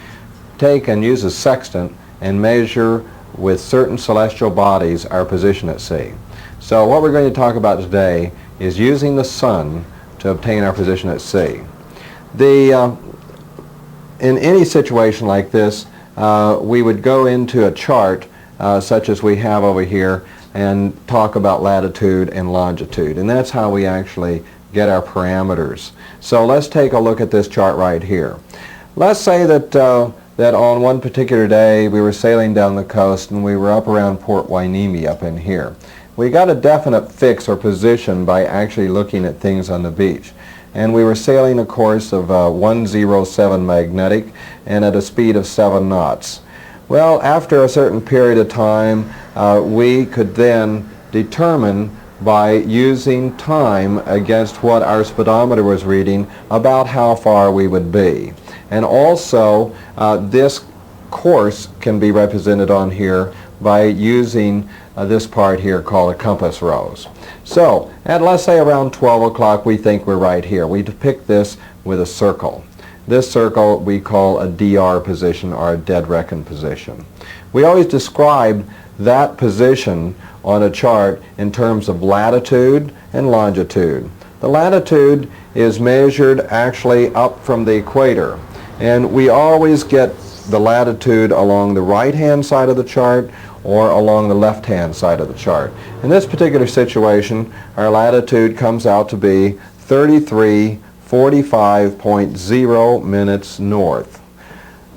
take and use a sextant and measure with certain celestial bodies our position at sea. So what we're going to talk about today is using the sun to obtain our position at sea. In any situation like this, we would go into a chart such as we have over here and talk about latitude and longitude, and that's how we actually get our parameters. So let's take a look at this chart right here. Let's say that on one particular day we were sailing down the coast and we were up around Port Hueneme up in here, we got a definite fix or position by actually looking at things on the beach. And we were sailing a course of 107 magnetic and at a speed of 7 knots. Well, after a certain period of time, we could then determine by using time against what our speedometer was reading about how far we would be. And also, this course can be represented on here by using this part here called a compass rose. So, at let's say around 12 o'clock, we think we're right here. We depict this with a circle. This circle we call a DR position, or a dead reckon position. We always describe that position on a chart in terms of latitude and longitude. The latitude is measured actually up from the equator, and we always get the latitude along the right-hand side of the chart or along the left-hand side of the chart. In this particular situation, our latitude comes out to be 3345.0 minutes north.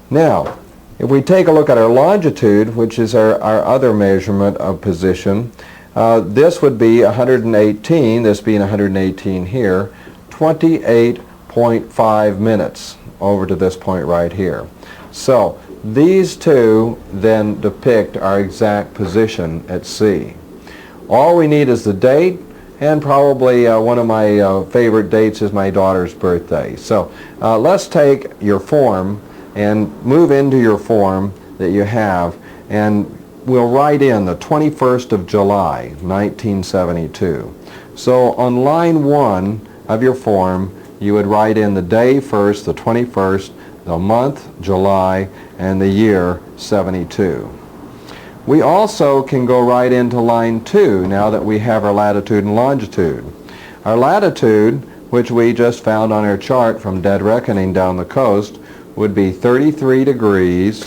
Now, if we take a look at our longitude, which is our other measurement of position, this would be 118, this being 118 here, 28.5 minutes over to this point right here. So these two then depict our exact position at sea. All we need is the date, and probably one of my favorite dates is my daughter's birthday. So let's take your form and move into your form that you have, and we'll write in the 21st of July, 1972. So on line 1 of your form, you would write in the day first, the 21st, the month, July, and the year, 72. We also can go right into line 2 now that we have our latitude and longitude. Our latitude, which we just found on our chart from dead reckoning down the coast, would be 33 degrees,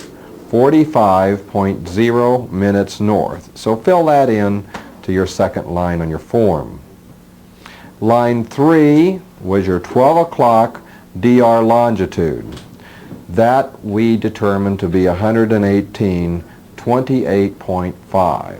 45.0 minutes north. So fill that in to your second line on your form. Line 3 was your 12 o'clock DR longitude. That we determined to be 118, 28.5.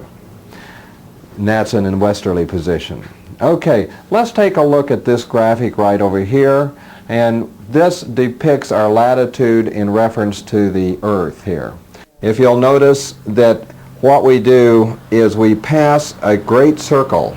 And that's in a westerly position. Okay, let's take a look at this graphic right over here, and this depicts our latitude in reference to the Earth here. If you'll notice that what we do is we pass a great circle.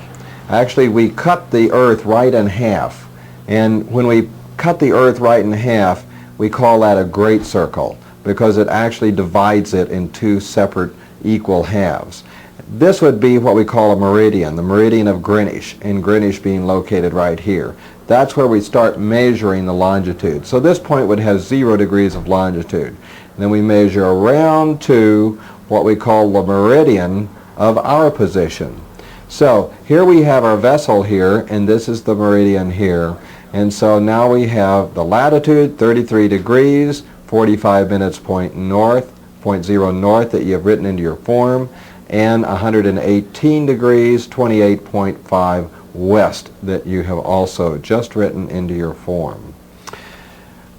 Actually, we cut the Earth right in half, and when we cut the Earth right in half, we call that a great circle because it actually divides it in two separate equal halves. This would be what we call a meridian, the meridian of Greenwich, and Greenwich being located right here. That's where we start measuring the longitude. So this point would have 0 degrees of longitude. And then we measure around to what we call the meridian of our position. So here we have our vessel here, and this is the meridian here. And so now we have the latitude, 33 degrees, 45 minutes point north, 0 north that you have written into your form, and 118 degrees, 28.5 west that you have also just written into your form.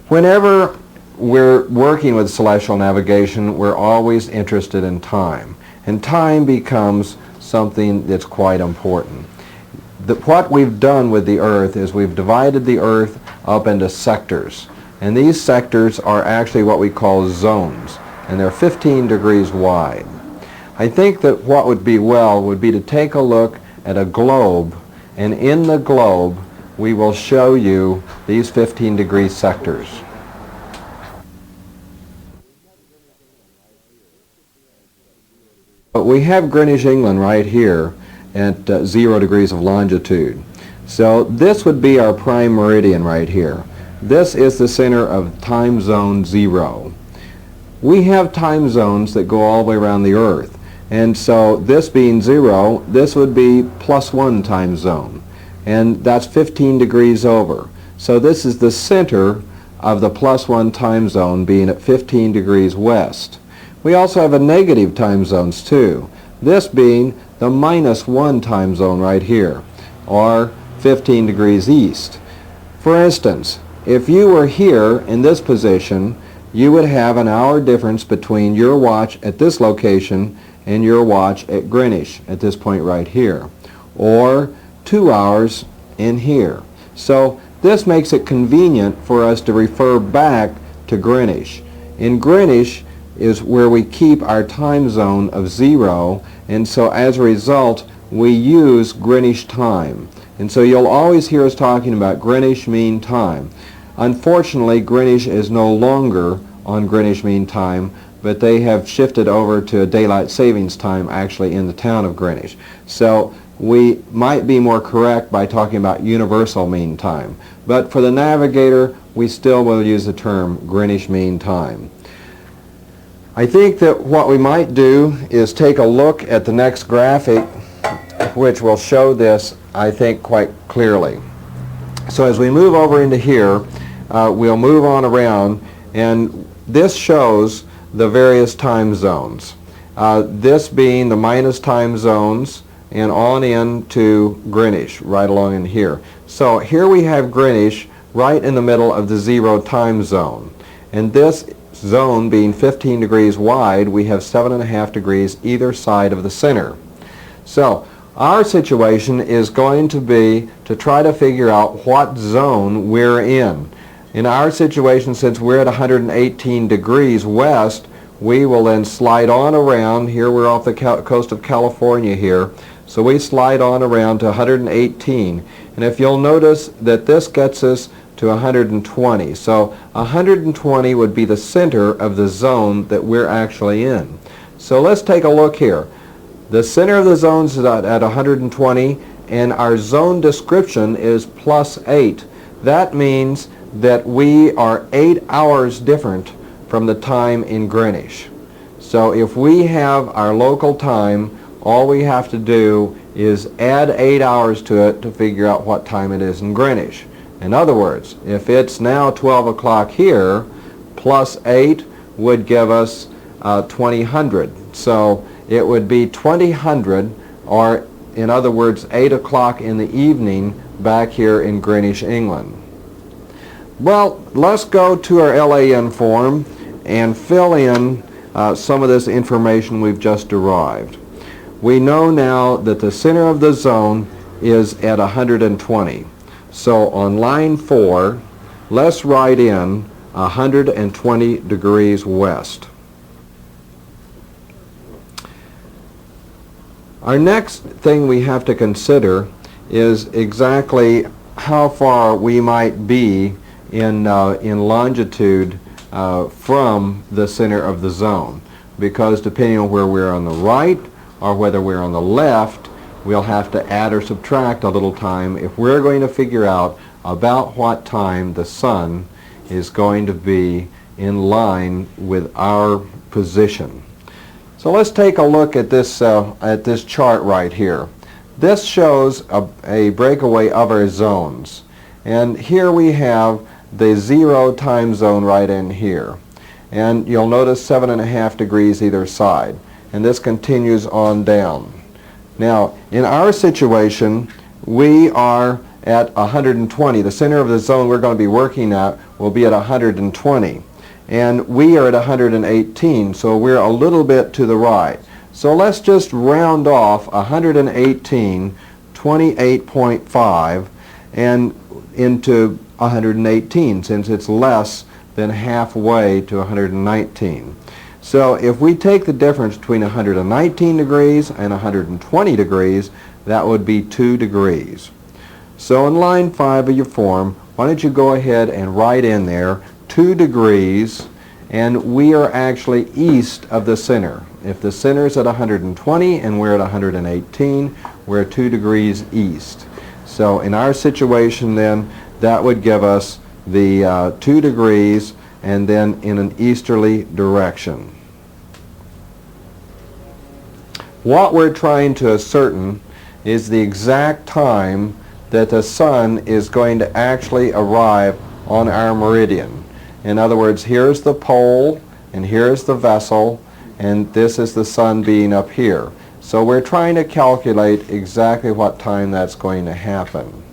Whenever we're working with celestial navigation, we're always interested in time. And time becomes something that's quite important. What we've done with the Earth is we've divided the Earth up into sectors. And these sectors are actually what we call zones. And they're 15 degrees wide. I think that what would be well would be to take a look at a globe, and in the globe we will show you these 15 degree sectors. But we have Greenwich, England right here at 0 degrees of longitude. So this would be our prime meridian right here. This is the center of time zone 0. We have time zones that go all the way around the Earth. And so this being 0, this would be +1 time zone. And that's 15 degrees over. So this is the center of the +1 time zone being at 15 degrees west. We also have a negative time zones too. This being the -1 time zone right here, or 15 degrees east. For instance, if you were here in this position, you would have an hour difference between your watch at this location and your watch at Greenwich at this point right here, or 2 hours in here. So this makes it convenient for us to refer back to Greenwich. In Greenwich is where we keep our time zone of 0, and so as a result we use Greenwich time. And so you'll always hear us talking about Greenwich Mean Time. Unfortunately, Greenwich is no longer on Greenwich Mean Time, but they have shifted over to Daylight Savings Time actually in the town of Greenwich. So we might be more correct by talking about Universal Mean Time. But for the navigator, we still will use the term Greenwich Mean Time. I think that what we might do is take a look at the next graphic, which will show this, I think, quite clearly. So as we move over into here, we'll move on around, and this shows the various time zones. This being the minus time zones, and on in to Greenwich, right along in here. So here we have Greenwich right in the middle of the 0 time zone. And this zone being 15 degrees wide, we have 7.5 degrees either side of the center. So our situation is going to be to try to figure out what zone we're in. In our situation, since we're at 118 degrees west, we will then slide on around. Here we're off the coast of California here. So we slide on around to 118. And if you'll notice that this gets us to 120. So 120 would be the center of the zone that we're actually in. So let's take a look here. The center of the zone is at 120, and our zone description is +8. That means that we are 8 hours different from the time in Greenwich. So if we have our local time, all we have to do is add 8 hours to it to figure out what time it is in Greenwich. In other words, if it's now 12 o'clock here, +8 would give us 2000. So it would be 2000, or in other words, 8 o'clock in the evening back here in Greenwich, England. Well, let's go to our LAN form and fill in some of this information we've just derived. We know now that the center of the zone is at 120. So on line 4, let's write in 120 degrees west. Our next thing we have to consider is exactly how far we might be in longitude from the center of the zone, because depending on where we're on the right or whether we're on the left, we'll have to add or subtract a little time if we're going to figure out about what time the sun is going to be in line with our position. So let's take a look at this chart right here. This shows a breakaway of our zones. And here we have the 0 time zone right in here. And you'll notice 7.5 degrees either side. And this continues on down. Now, in our situation, we are at 120. The center of the zone we're going to be working at will be at 120. And we are at 118, so we're a little bit to the right. So let's just round off 118, 28.5, and into 118, since it's less than halfway to 119. So if we take the difference between 119 degrees and 120 degrees, that would be 2 degrees. So in line 5 of your form, why don't you go ahead and write in there 2 degrees, and we are actually east of the center. If the center is at 120 and we're at 118, we're 2 degrees east. So in our situation then, that would give us the 2 degrees and then in an easterly direction. What we're trying to ascertain is the exact time that the sun is going to actually arrive on our meridian. In other words, here's the pole, and here's the vessel, and this is the sun being up here. So we're trying to calculate exactly what time that's going to happen.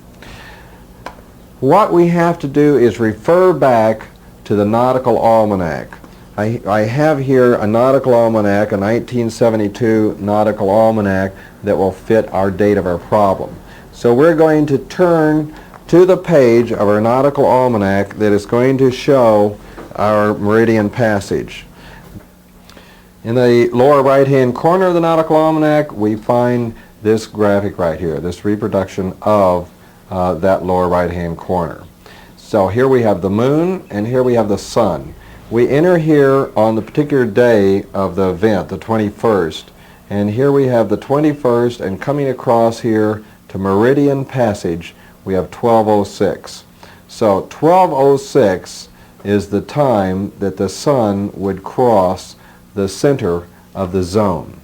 What we have to do is refer back to the Nautical Almanac. I have here a nautical almanac, a 1972 nautical almanac that will fit our date of our problem. So we're going to turn to the page of our nautical almanac that is going to show our meridian passage. In the lower right-hand corner of the nautical almanac, we find this graphic right here, this reproduction of that lower right-hand corner. So here we have the moon, and here we have the sun. We enter here on the particular day of the event, the 21st, and here we have the 21st, and coming across here to meridian passage, we have 12:06. So 12:06 is the time that the sun would cross the center of the zone.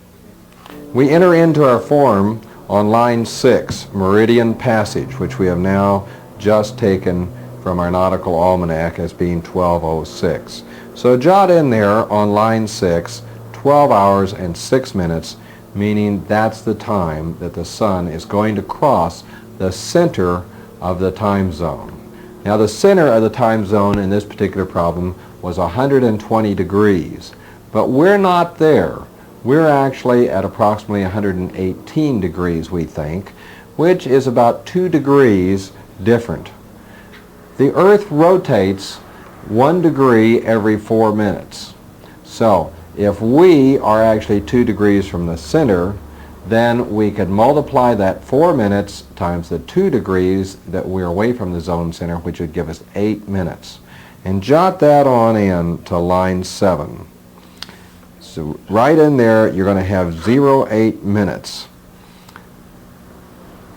We enter into our form on line 6, meridian passage, which we have now just taken from our nautical almanac as being 12:06. So jot in there on line 6, 12 hours and 6 minutes, meaning that's the time that the sun is going to cross the center of the time zone. Now the center of the time zone in this particular problem was 120 degrees, but we're not there. We're actually at approximately 118 degrees, we think, which is about 2 degrees different. The Earth rotates 1 degree every 4 minutes. So if we are actually 2 degrees from the center, then we could multiply that 4 minutes times the 2 degrees that we're away from the zone center, which would give us 8 minutes. And jot that on in to line 7. So right in there, you're going to have 08 minutes.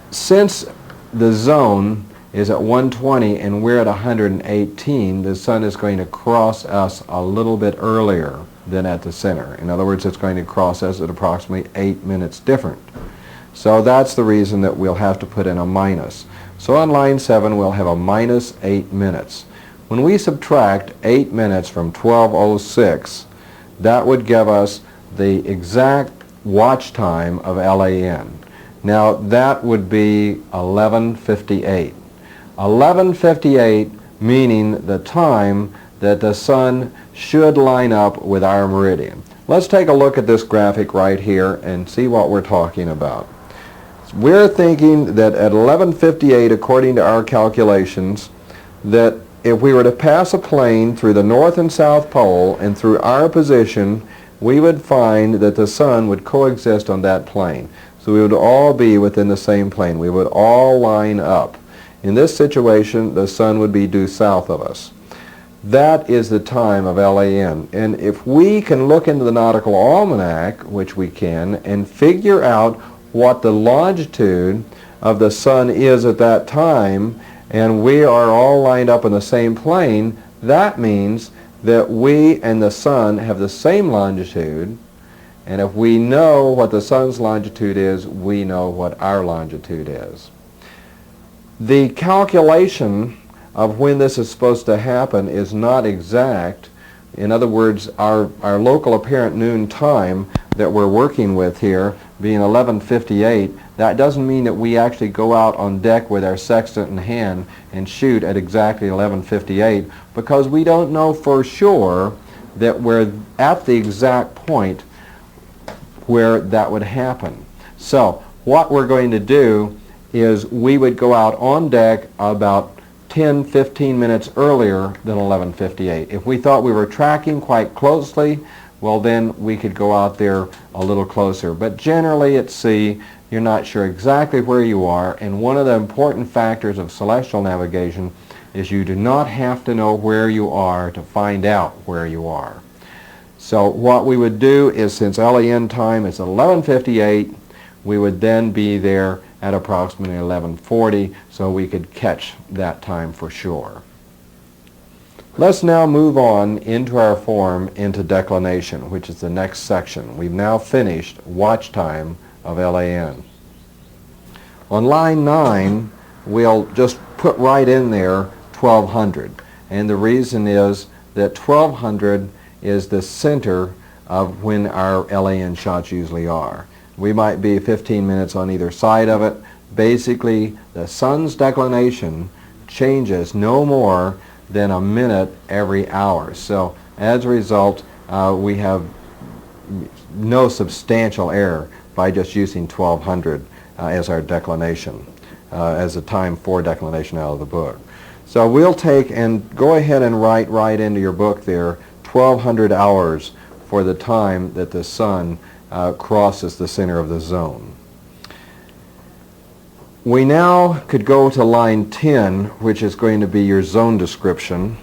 Since the zone is at 120 and we're at 118, the sun is going to cross us a little bit earlier than at the center. In other words, it's going to cross us at approximately 8 minutes different. So that's the reason that we'll have to put in a minus. So on line 7, we'll have a minus 8 minutes. When we subtract 8 minutes from 12:06, that would give us the exact watch time of LAN. Now that would be 11:58. 11:58 meaning the time that the sun should line up with our meridian. Let's take a look at this graphic right here and see what we're talking about. We're thinking that at 11:58, according to our calculations, that if we were to pass a plane through the North and South Pole and through our position, we would find that the sun would coexist on that plane. So we would all be within the same plane. We would all line up. In this situation, the sun would be due south of us. That is the time of LAN. And if we can look into the nautical almanac, which we can, and figure out what the longitude of the sun is at that time, and we are all lined up in the same plane, that means that we and the sun have the same longitude. And if we know what the sun's longitude is, we know what our longitude is. The calculation of when this is supposed to happen is not exact. In other words, our local apparent noon time that we're working with here, being 11:58, that doesn't mean that we actually go out on deck with our sextant in hand and shoot at exactly 11:58, because we don't know for sure that we're at the exact point where that would happen. So what we're going to do is we would go out on deck about 10-15 minutes earlier than 11:58. If we thought we were tracking quite closely, well then we could go out there a little closer. But generally at sea, you're not sure exactly where you are, and one of the important factors of celestial navigation is you do not have to know where you are to find out where you are. So what we would do is, since LAN time is 11:58, we would then be there at approximately 11:40, so we could catch that time for sure. Let's now move on into our form into declination, which is the next section. We've now finished watch time of LAN. On line 9, we'll just put right in there 1200, and the reason is that 1200 is the center of when our LAN shots usually are. We might be 15 minutes on either side of it. Basically, the sun's declination changes no more than a minute every hour. So As a result, we have no substantial error by just using 1200 as our declination, as the time for declination out of the book. So we'll take and go ahead and write right into your book there 1200 hours for the time that the sun crosses the center of the zone. We now could go to line 10, which is going to be your zone description,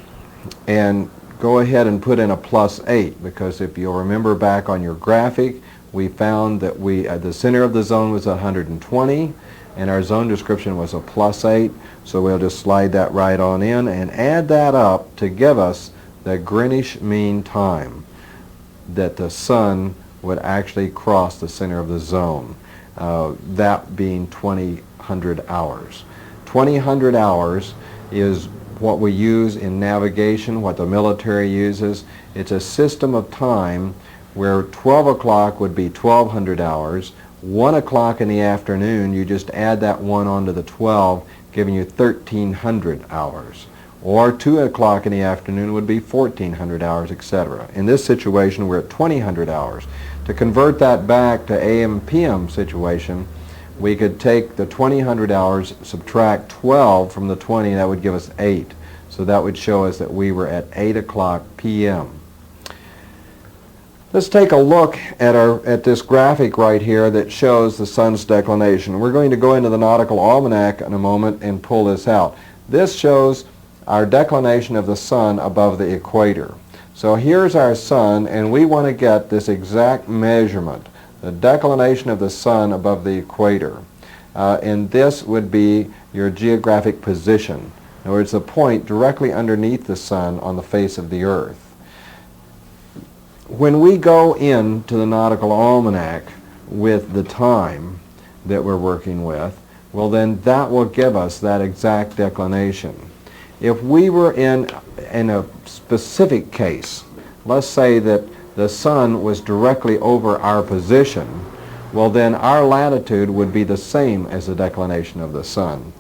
and go ahead and put in a +8, because if you'll remember back on your graphic, we found that the center of the zone was 120, and our zone description was a +8, so we'll just slide that right on in and add that up to give us the Greenwich Mean Time that the sun would actually cross the center of the zone, that being 2000 hours. 2000 hours is what we use in navigation, what the military uses. It's a system of time where 12 o'clock would be 1200 hours, 1 o'clock in the afternoon, you just add that 1 onto the 12, giving you 1300 hours. Or 2 o'clock in the afternoon would be 1400 hours, etc. In this situation, we're at 2000 hours. To convert that back to AM-PM situation, we could take the 2000 hours, subtract 12 from the 20, that would give us 8. So that would show us that we were at 8 o'clock p.m. Let's take a look at this graphic right here that shows the sun's declination. We're going to go into the Nautical Almanac in a moment and pull this out. This shows our declination of the sun above the equator. So here's our sun, and we want to get this exact measurement, the declination of the sun above the equator. And this would be your geographic position. In other words, the point directly underneath the sun on the face of the earth. When we go into the Nautical Almanac with the time that we're working with, well then that will give us that exact declination. If we were in a specific case, let's say that the sun was directly over our position, well then our latitude would be the same as the declination of the sun.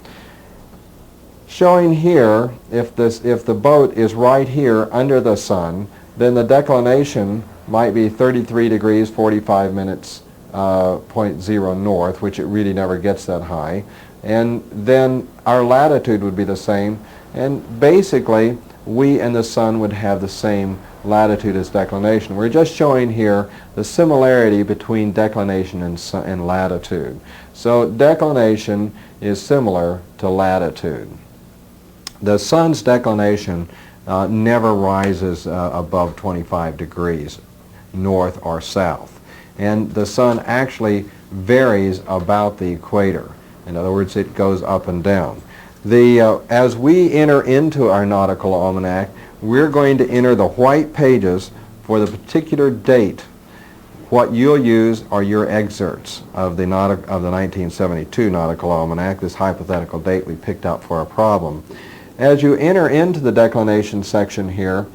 Showing here, if the boat is right here under the sun, then the declination might be 33 degrees 45 minutes 0.0 north, which it really never gets that high. And then our latitude would be the same, and basically we and the sun would have the same latitude as declination. We're just showing here the similarity between declination and latitude. So declination is similar to latitude. The sun's declination never rises above 25 degrees north or south, and the sun actually varies about the equator. In other words, it goes up and down. As we enter into our Nautical Almanac, we're going to enter the white pages for the particular date. What you'll use are your excerpts of the 1972 Nautical Almanac, this hypothetical date we picked out for our problem. As you enter into the declination section here,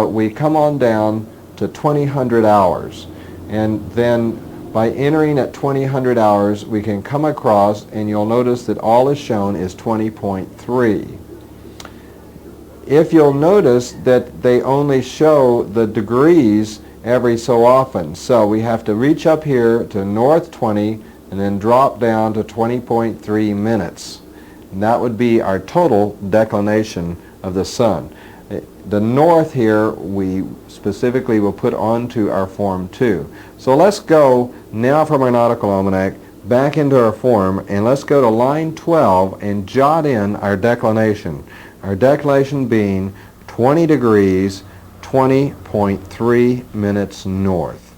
we come on down to 2000 hours, and then by entering at 2000 hours we can come across, and you'll notice that all is shown is 20.3. If you'll notice that they only show the degrees every so often, so we have to reach up here to north 20 and then drop down to 20.3 minutes. And that would be our total declination of the sun. The north here we specifically will put onto our form 2. So let's go now from our Nautical Almanac back into our form, and let's go to line 12 and jot in our declination. Our declination being 20 degrees 20.3 minutes north.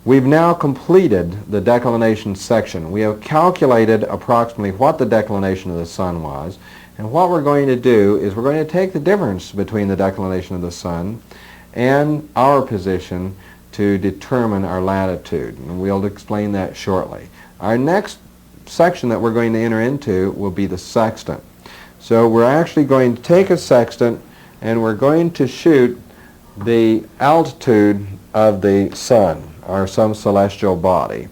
We've now completed the declination section. We have calculated approximately what the declination of the sun was, and what we're going to do is we're going to take the difference between the declination of the sun and our position to determine our latitude, and we'll explain that shortly. Our next section that we're going to enter into will be the sextant. So we're actually going to take a sextant and we're going to shoot the altitude of the sun, or some celestial body.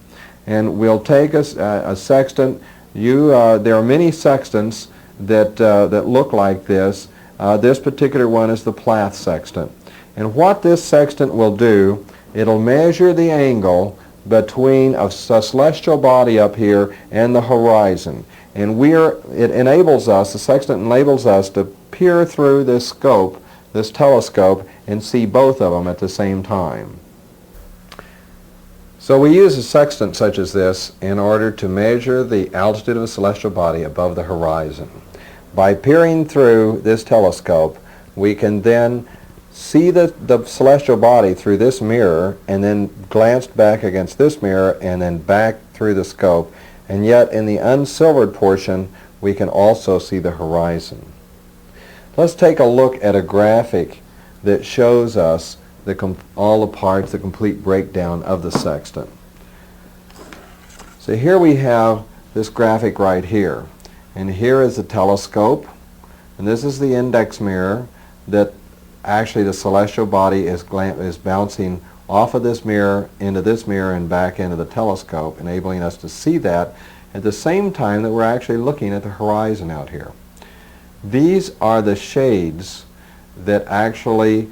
And we'll take a sextant. There are many sextants that look like this. This particular one is the Plath sextant. And what this sextant will do, it'll measure the angle between a celestial body up here and the horizon. And it enables us, the sextant enables us to peer through this scope, this telescope, and see both of them at the same time. So we use a sextant such as this in order to measure the altitude of a celestial body above the horizon. By peering through this telescope, we can then see the celestial body through this mirror and then glance back against this mirror and then back through the scope. And yet in the unsilvered portion, we can also see the horizon. Let's take a look at a graphic that shows us all the parts, the complete breakdown of the sextant. So here we have this graphic right here. And here is the telescope. And this is the index mirror that actually the celestial body is bouncing off of this mirror into this mirror and back into the telescope, enabling us to see that at the same time that we're actually looking at the horizon out here. These are the shades that actually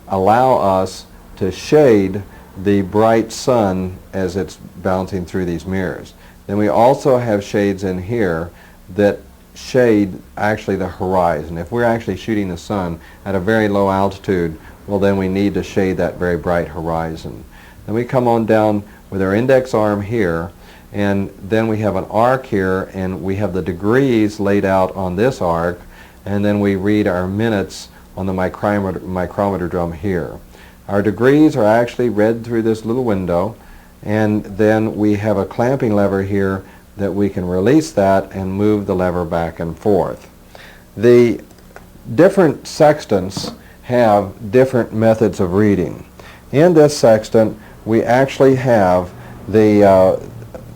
allow us to shade the bright sun as it's bouncing through these mirrors. Then we also have shades in here that shade actually the horizon. If we're actually shooting the sun at a very low altitude, well then we need to shade that very bright horizon. Then we come on down with our index arm here, and then we have an arc here, and we have the degrees laid out on this arc, and then we read our minutes on the micrometer drum here. Our degrees are actually read through this little window, and then we have a clamping lever here that we can release that and move the lever back and forth. The different sextants have different methods of reading. In this sextant, we actually have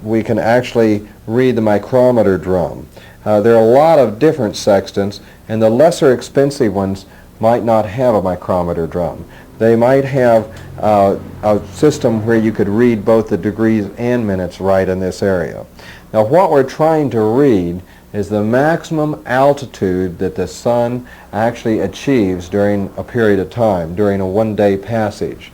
we can actually read the micrometer drum. There are a lot of different sextants, and the lesser expensive ones might not have a micrometer drum. They might have a system where you could read both the degrees and minutes right in this area. Now what we're trying to read is the maximum altitude that the sun actually achieves during a period of time, during a one-day passage.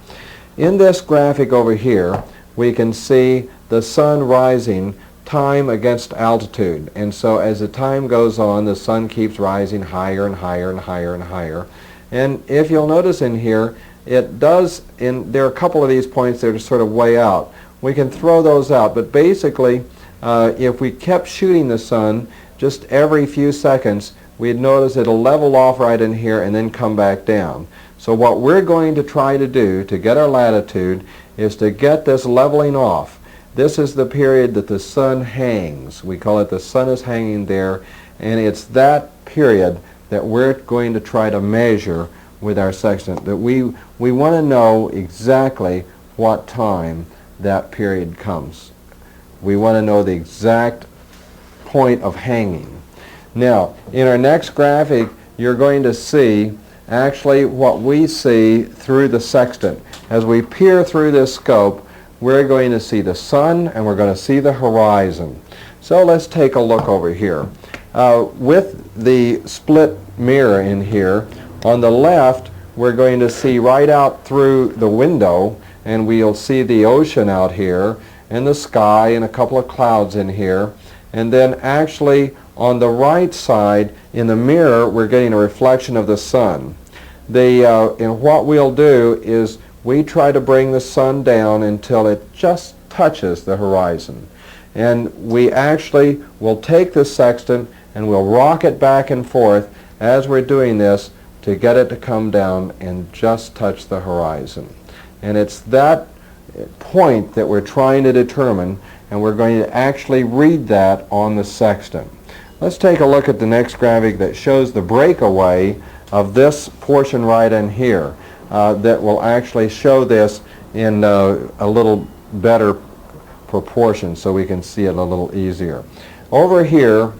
In this graphic over here, we can see the sun rising time against altitude. And so as the time goes on, the sun keeps rising higher and higher and higher and higher. And if you'll notice in here, it does, there are a couple of these points that are sort of way out. We can throw those out, but basically, if we kept shooting the sun just every few seconds, we'd notice it'll level off right in here and then come back down. So what we're going to try to do to get our latitude is to get this leveling off. This is the period that the sun hangs. We call it the sun is hanging there, and it's that period that we're going to try to measure with our sextant. That we want to know exactly what time that period comes. We want to know the exact point of hanging. Now, in our next graphic, you're going to see actually what we see through the sextant. As we peer through this scope, we're going to see the sun and we're going to see the horizon. So let's take a look over here. With the split mirror in here, on the left we're going to see right out through the window, and we'll see the ocean out here and the sky and a couple of clouds in here. And then actually on the right side in the mirror we're getting a reflection of the sun. And what we'll do is we try to bring the sun down until it just touches the horizon. And we actually will take the sextant and we'll rock it back and forth as we're doing this to get it to come down and just touch the horizon. And it's that point that we're trying to determine, and we're going to actually read that on the sextant. Let's take a look at the next graphic that shows the breakaway of this portion right in here. That will actually show this in a little better proportion so we can see it a little easier. Over here,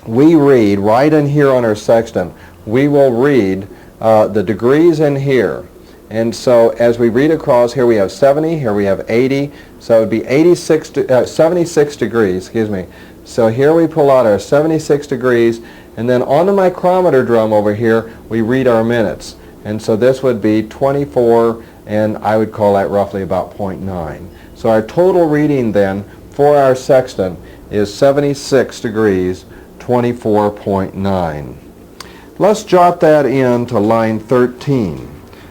we read, right in here on our sextant, we will read the degrees in here. And so as we read across, here we have 70, here we have 80, so it would be 76 degrees, excuse me. So here we pull out our 76 degrees, and then on the micrometer drum over here, we read our minutes. And so this would be 24, and I would call that roughly about 0.9. So our total reading then for our sextant is 76 degrees, 24.9. Let's jot that in to line 13.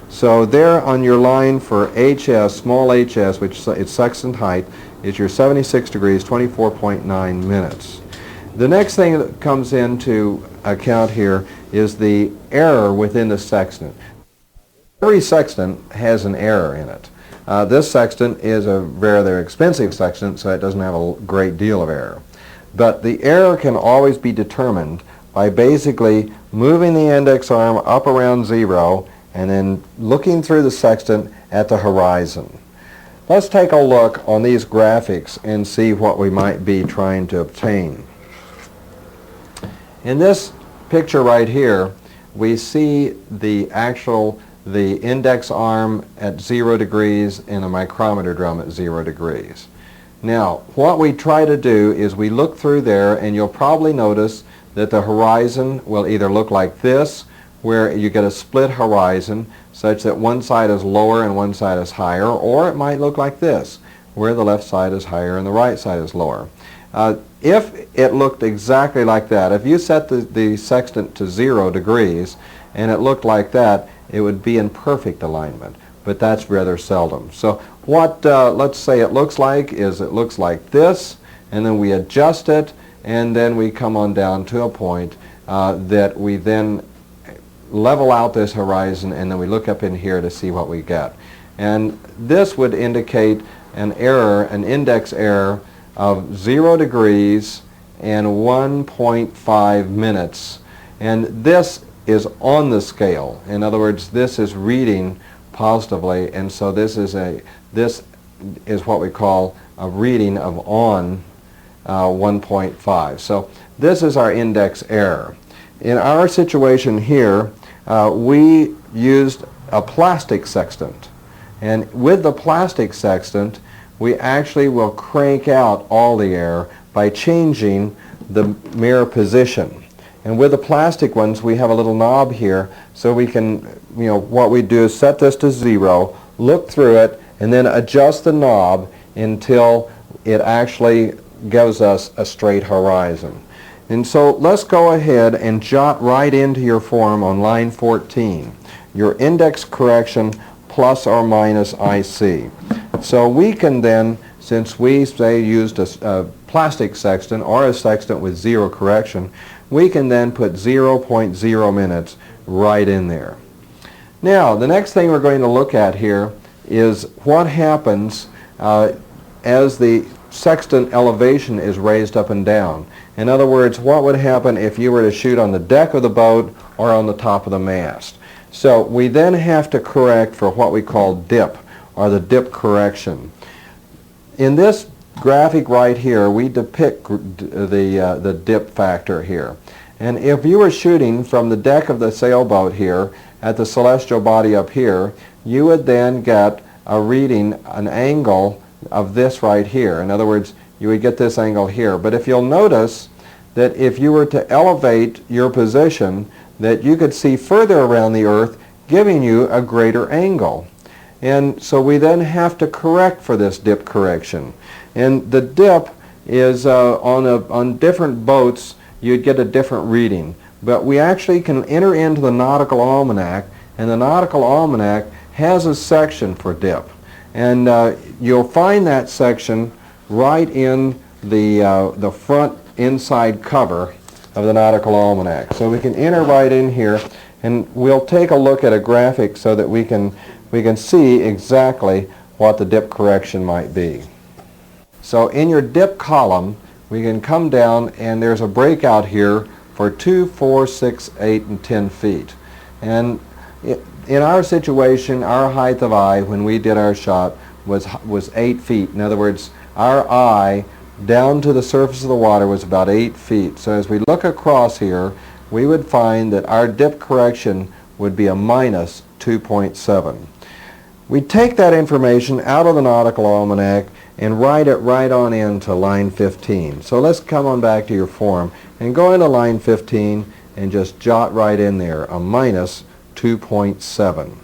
So there on your line for HS, small hs, which is sextant height, is your 76 degrees, 24.9 minutes. The next thing that comes into account here is the error within the sextant. Every sextant has an error in it. This sextant is a rather expensive sextant, so it doesn't have a great deal of error. But the error can always be determined by basically moving the index arm up around 0 and then looking through the sextant at the horizon. Let's take a look on these graphics and see what we might be trying to obtain. In this picture right here, we see the index arm at 0 degrees and a micrometer drum at 0 degrees. Now, what we try to do is we look through there, and you'll probably notice that the horizon will either look like this, where you get a split horizon such that one side is lower and one side is higher, or it might look like this, where the left side is higher and the right side is lower. If it looked exactly like that, if you set the sextant to 0 degrees and it looked like that, it would be in perfect alignment, but that's rather seldom. So what let's say it looks like is it looks like this, and then we adjust it, and then we come on down to a point that we then level out this horizon, and then we look up in here to see what we get. And this would indicate an error, an index error of 0 degrees and 1.5 minutes. And this is on the scale. In other words, this is reading positively, and so this is what we call a reading of on 1.5. So this is our index error. In our situation here, we used a plastic sextant, and with the plastic sextant we actually will crank out all the error by changing the mirror position. And with the plastic ones, we have a little knob here, so we can, what we do is set this to 0, look through it, and then adjust the knob until it actually gives us a straight horizon. And so let's go ahead and jot right into your form on line 14, your index correction plus or minus IC. So we can then, since we say used a plastic sextant or a sextant with 0 correction, we can then put 0.0 minutes right in there. Now, the next thing we're going to look at here is what happens as the sextant elevation is raised up and down. In other words, what would happen if you were to shoot on the deck of the boat or on the top of the mast? So we then have to correct for what we call dip, or the dip correction. In this graphic right here, we depict the dip factor here. And if you were shooting from the deck of the sailboat here at the celestial body up here, you would then get a reading, an angle of this right here. In other words, you would get this angle here. But if you'll notice that if you were to elevate your position, that you could see further around the Earth, giving you a greater angle. And so we then have to correct for this dip correction. And the dip is on different boats, you'd get a different reading. But we actually can enter into the Nautical Almanac, and the Nautical Almanac has a section for dip. And you'll find that section right in the front inside cover of the Nautical Almanac. So we can enter right in here, and we'll take a look at a graphic so that we can see exactly what the dip correction might be. So in your dip column, we can come down, and there's a breakout here for 2, 4, 6, 8, and 10 feet. And in our situation, our height of eye when we did our shot was 8 feet. In other words, our eye down to the surface of the water was about 8 feet. So as we look across here, we would find that our dip correction would be a minus 2.7. We take that information out of the Nautical Almanac and write it right on into line 15. So let's come on back to your form and go into line 15 and just jot right in there, a minus 22.7.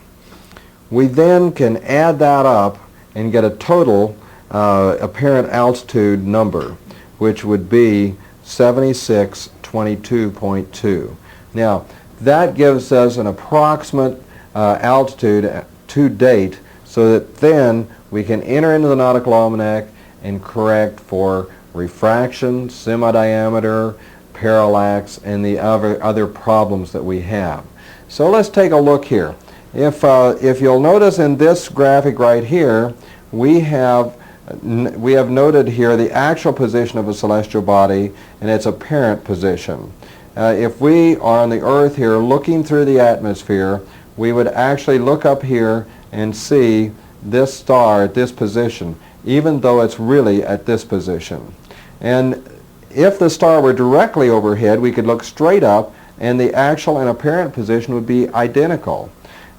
We then can add that up and get a total apparent altitude number, which would be 7622.2. Now, that gives us an approximate altitude to date, so that then we can enter into the Nautical Almanac and correct for refraction, semi-diameter, parallax, and the other problems that we have. So let's take a look here. If you'll notice in this graphic right here, we have noted here the actual position of a celestial body and its apparent position. If we are on the Earth here looking through the atmosphere, we would actually look up here and see this star at this position, even though it's really at this position. And if the star were directly overhead, we could look straight up and the actual and apparent position would be identical.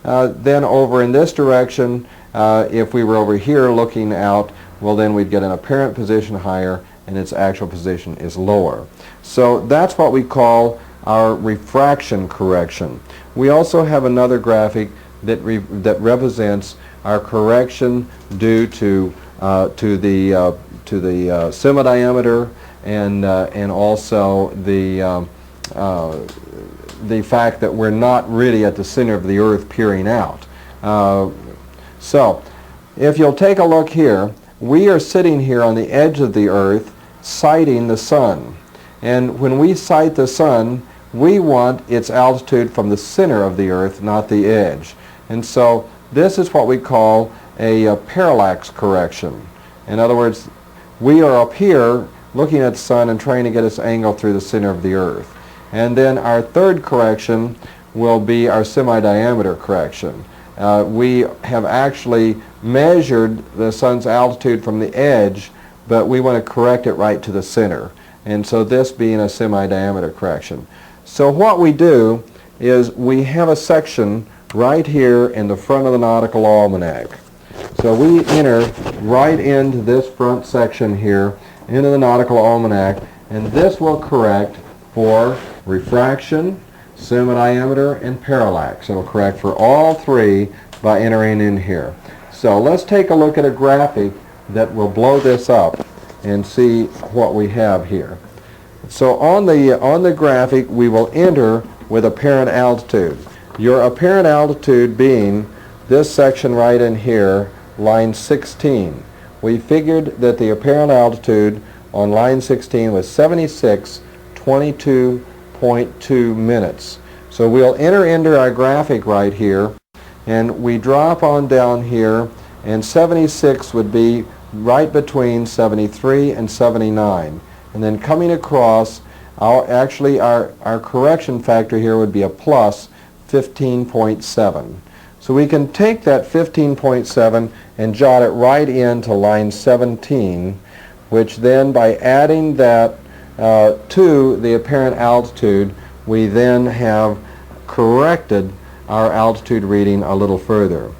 Then over in this direction, if we were over here looking out, well, then we'd get an apparent position higher and its actual position is lower. So that's what we call our refraction correction. We also have another graphic that represents our correction due to the semi-diameter and also the fact that we're not really at the center of the Earth peering out. So if you'll take a look here, we are sitting here on the edge of the Earth sighting the sun. And when we sight the sun, we want its altitude from the center of the Earth, not the edge. And so this is what we call a parallax correction. In other words, we are up here looking at the sun and trying to get its angle through the center of the Earth. And then our third correction will be our semi-diameter correction. We have actually measured the sun's altitude from the edge, but we want to correct it right to the center. And so this being a semi-diameter correction. So what we do is we have a section right here in the front of the Nautical Almanac. So we enter right into this front section here into the Nautical Almanac, and this will correct for refraction, semi-diameter, and parallax. It will correct for all three by entering in here. So let's take a look at a graphic that will blow this up and see what we have here. So on the graphic, we will enter with apparent altitude. Your apparent altitude being this section right in here, line 16. We figured that the apparent altitude on line 16 was 7622.2 minutes. So we'll enter into our graphic right here, and we drop on down here, and 76 would be right between 73 and 79. And then coming across, our correction factor here would be a plus 15.7. So we can take that 15.7 and jot it right into line 17, which then by adding that to the apparent altitude, we then have corrected our altitude reading a little further.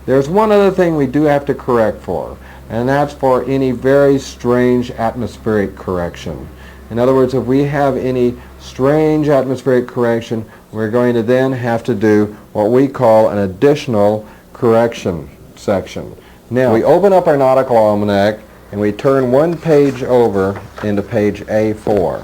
There's one other thing we do have to correct for, and that's for any very strange atmospheric correction. In other words, if we have any strange atmospheric correction, we're going to then have to do what we call an additional correction section. Now, we open up our Nautical Almanac and we turn one page over into page A4.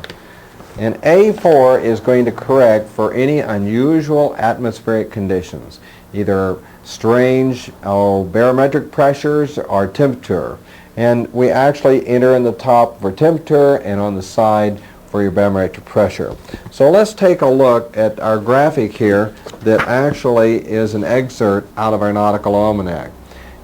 And A4 is going to correct for any unusual atmospheric conditions, either strange barometric pressures or temperature. And we actually enter in the top for temperature and on the side for your barometric pressure. So let's take a look at our graphic here that actually is an excerpt out of our Nautical Almanac.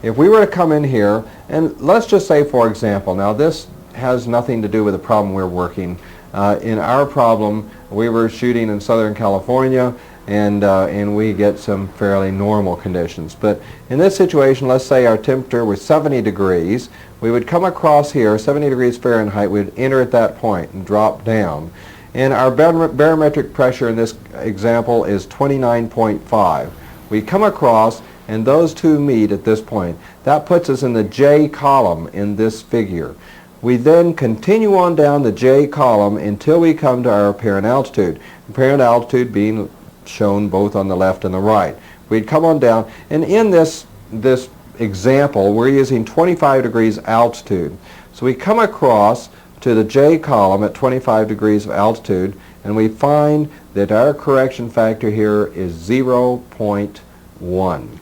If we were to come in here, and let's just say, for example, now this has nothing to do with the problem we're working. In our problem, we were shooting in Southern California, and we get some fairly normal conditions. But in this situation, let's say our temperature was 70 degrees. We would come across here, 70 degrees Fahrenheit, we'd enter at that point and drop down. And our barometric pressure in this example is 29.5. We come across, and those two meet at this point. That puts us in the J column in this figure. We then continue on down the J column until we come to our apparent altitude. Apparent altitude being shown both on the left and the right. We'd come on down, and in this example, we're using 25 degrees altitude. So we come across to the J column at 25 degrees of altitude, and we find that our correction factor here is 0.1.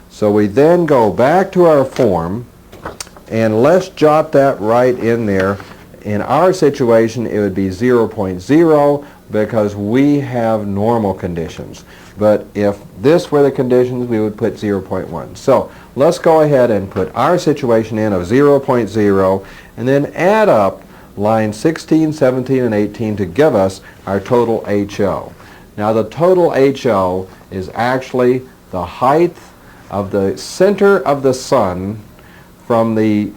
So we then go back to our form, and let's jot that right in there. In our situation, it would be 0.0 because we have normal conditions. But if this were the conditions, we would put 0.1. So let's go ahead and put our situation in of 0.0 and then add up lines 16, 17, and 18 to give us our total HO. Now the total HO is actually the height of the center of the sun from the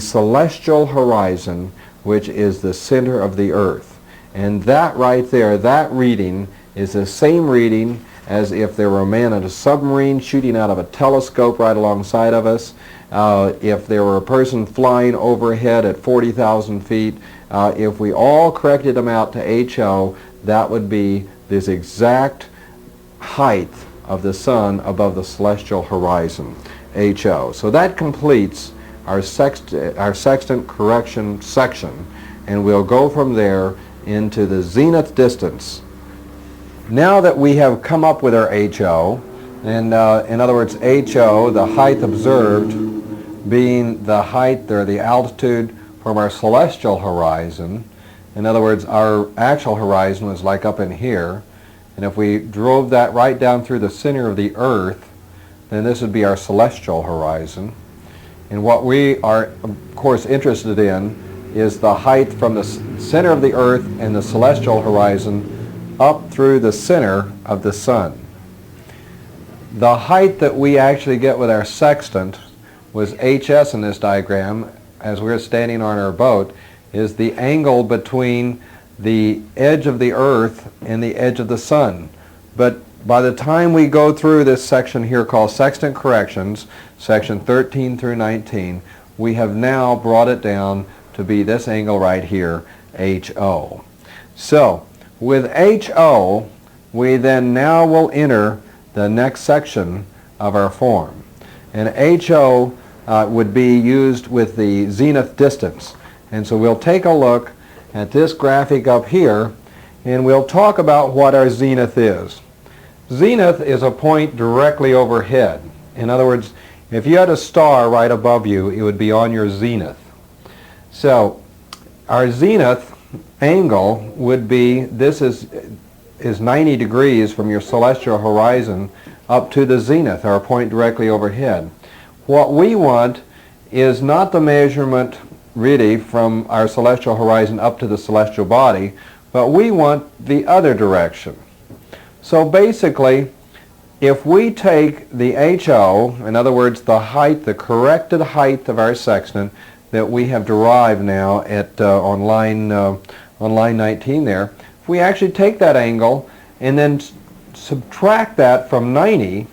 celestial horizon, which is the center of the earth. And that right there, that reading is the same reading as if there were a man in a submarine shooting out of a telescope right alongside of us. If there were a person flying overhead at 40,000 feet, if we all corrected them out to HO, that would be this exact height of the sun above the celestial horizon, HO. So that completes our sextant correction section, and we'll go from there into the zenith distance. Now that we have come up with our HO, and in other words, HO, the height observed, being the height or the altitude from our celestial horizon. In other words, our actual horizon was like up in here, and if we drove that right down through the center of the earth, then this would be our celestial horizon. And what we are, of course, interested in is the height from the center of the earth and the celestial horizon up through the center of the sun. The height that we actually get with our sextant was HS in this diagram, as we're standing on our boat, is the angle between the edge of the earth and the edge of the sun. But by the time we go through this section here called sextant corrections, section 13 through 19, we have now brought it down to be this angle right here, HO. So with HO, we then now will enter the next section of our form. And HO would be used with the zenith distance. And so we'll take a look at this graphic up here, and we'll talk about what our zenith is. Zenith is a point directly overhead. In other words, if you had a star right above you, it would be on your zenith. So our zenith angle would be, this is 90 degrees from your celestial horizon up to the zenith, our point directly overhead. What we want is not the measurement really from our celestial horizon up to the celestial body, but we want the other direction. So basically, if we take the HO, in other words, the height, the corrected height of our sextant that we have derived now at on line 19 there, if we actually take that angle and then subtract that from 90,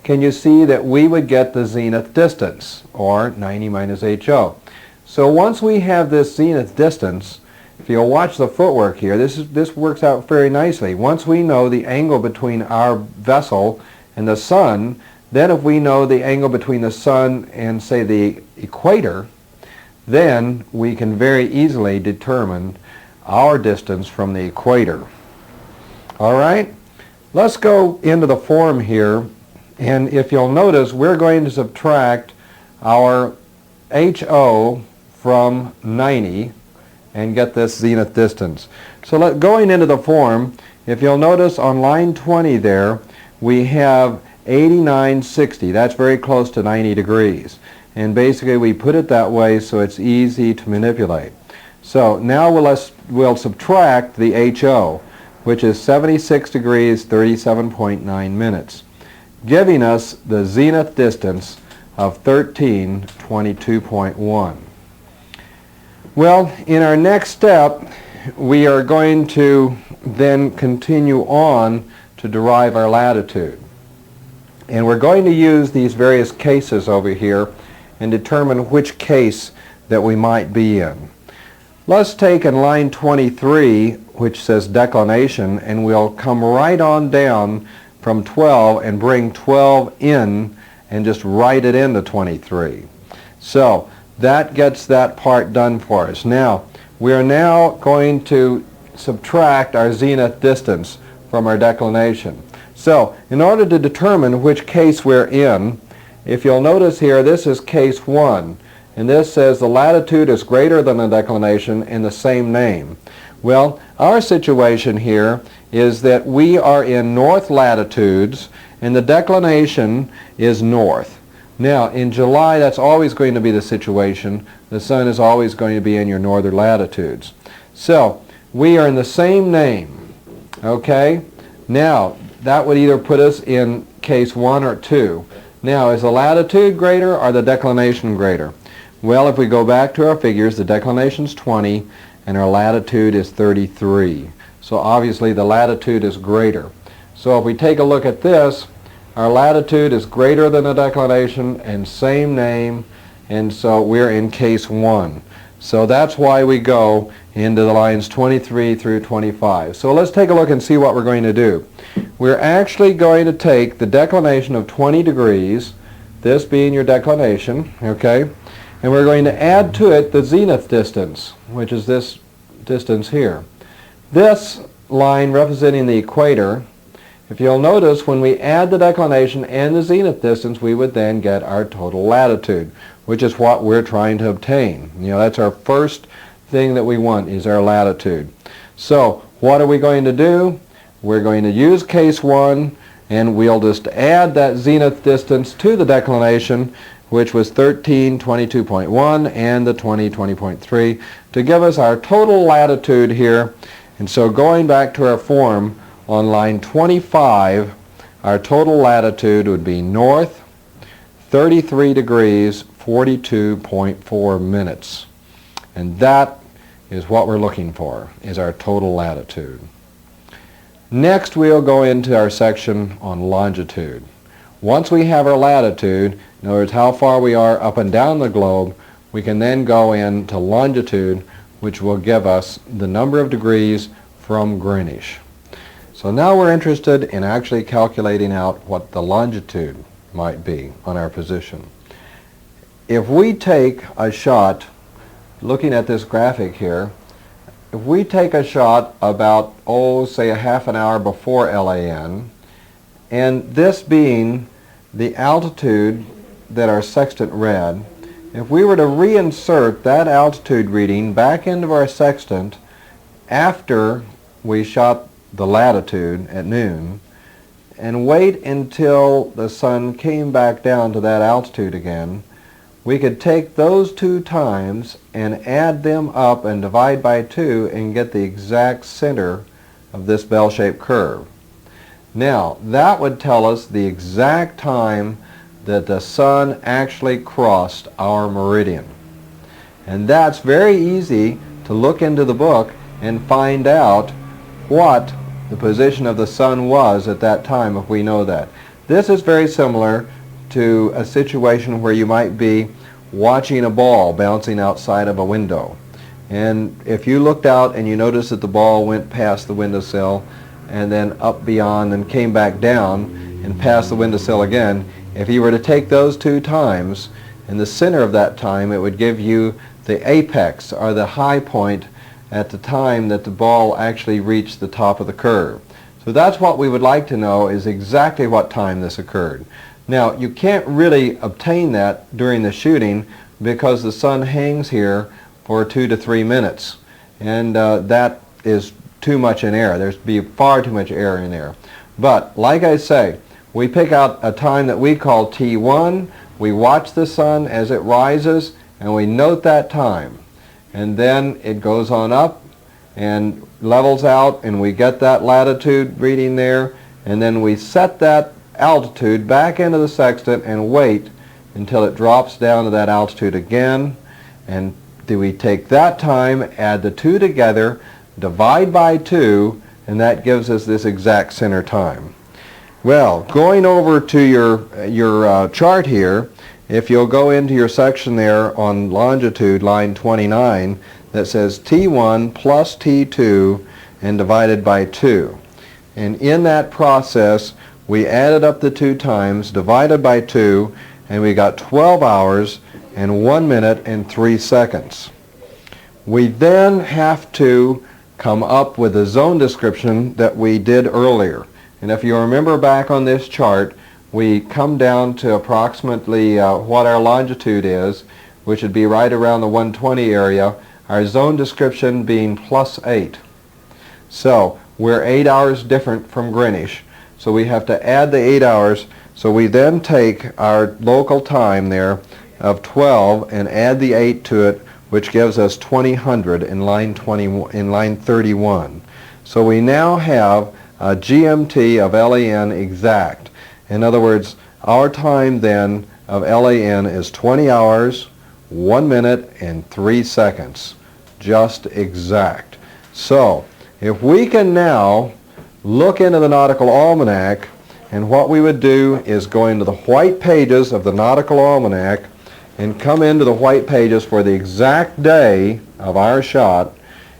can you see that we would get the zenith distance, or 90 minus HO. So once we have this zenith distance, if you'll watch the footwork here, this works out very nicely. Once we know the angle between our vessel and the sun, then if we know the angle between the sun and, say, the equator, then we can very easily determine our distance from the equator. All right? Let's go into the form here, and if you'll notice, we're going to subtract our HO from 90 and get this zenith distance. So going into the form, if you'll notice on line 20 there, we have 8960. That's very close to 90 degrees. And basically we put it that way so it's easy to manipulate. So now we'll subtract the HO, which is 76 degrees 37.9 minutes, giving us the zenith distance of 1322.1. Well, in our next step, we are going to then continue on to derive our latitude. And we're going to use these various cases over here and determine which case that we might be in. Let's take in line 23, which says declination, and we'll come right on down from 12 and bring 12 in and just write it into 23. So that gets that part done for us. Now, we are now going to subtract our zenith distance from our declination. So, in order to determine which case we're in, if you'll notice here, this is case 1, and this says the latitude is greater than the declination in the same name. Well, our situation here is that we are in north latitudes, and the declination is north. Now, in July, that's always going to be the situation. The sun is always going to be in your northern latitudes. So, we are in the same name, okay? Now, that would either put us in case 1 or 2. Now, is the latitude greater or the declination greater? Well, if we go back to our figures, the declination is 20 and our latitude is 33. So obviously the latitude is greater. So if we take a look at this, our latitude is greater than the declination and same name, and so we're in case 1. So that's why we go into the lines 23 through 25. So let's take a look and see what we're going to do. We're actually going to take the declination of 20 degrees, this being your declination, okay, and we're going to add to it the zenith distance, which is this distance here. This line representing the equator, if you'll notice, when we add the declination and the zenith distance, we would then get our total latitude, which is what we're trying to obtain. You know, that's our first thing that we want, is our latitude. So what are we going to do? We're going to use case 1, and we'll just add that zenith distance to the declination, which was 1322.1 and the 2020.3, to give us our total latitude here. And so going back to our form, on line 25, our total latitude would be north 33 degrees 42.4 minutes. And that is what we're looking for, is our total latitude. Next, we'll go into our section on longitude. Once we have our latitude, in other words, how far we are up and down the globe, we can then go into longitude, which will give us the number of degrees from Greenwich. So now we're interested in actually calculating out what the longitude might be on our position. If we take a shot, looking at this graphic here, if we take a shot about, say a half an hour before LAN, and this being the altitude that our sextant read, if we were to reinsert that altitude reading back into our sextant after we shot the latitude at noon, and wait until the sun came back down to that altitude again, we could take those two times and add them up and divide by 2 and get the exact center of this bell-shaped curve. Now, that would tell us the exact time that the sun actually crossed our meridian. And that's very easy to look into the book and find out what the position of the sun was at that time if we know that. This is very similar to a situation where you might be watching a ball bouncing outside of a window. And if you looked out and you noticed that the ball went past the windowsill and then up beyond and came back down and past the windowsill again, if you were to take those two times, in the center of that time, it would give you the apex or the high point at the time that the ball actually reached the top of the curve. So that's what we would like to know, is exactly what time this occurred. Now, you can't really obtain that during the shooting because the sun hangs here for 2 to 3 minutes, and that is too much in air. There's be far too much air in there. But like I say, we pick out a time that we call T1, we watch the sun as it rises, and we note that time. And then it goes on up and levels out, and we get that latitude reading there, and then we set that altitude back into the sextant and wait until it drops down to that altitude again. And do we take that time, add the two together, divide by 2, and that gives us this exact center time. Well, going over to your chart here, if you'll go into your section there on longitude, line 29, that says T1 plus T2 and divided by 2. And in that process, we added up the 2 times, divided by 2, and we got 12 hours and 1 minute and 3 seconds. We then have to come up with the zone description that we did earlier. And if you remember back on this chart, we come down to approximately what our longitude is, which would be right around the 120 area, our zone description being +8. So we're 8 hours different from Greenwich. So we have to add the 8 hours. So we then take our local time there of 12 and add the 8 to it, which gives us 2000 in line 31. So we now have a GMT of LAN exact. In other words, our time then of LAN is 20 hours, 1 minute, and 3 seconds. Just exact. So if we can now look into the Nautical Almanac, and what we would do is go into the white pages of the Nautical Almanac and come into the white pages for the exact day of our shot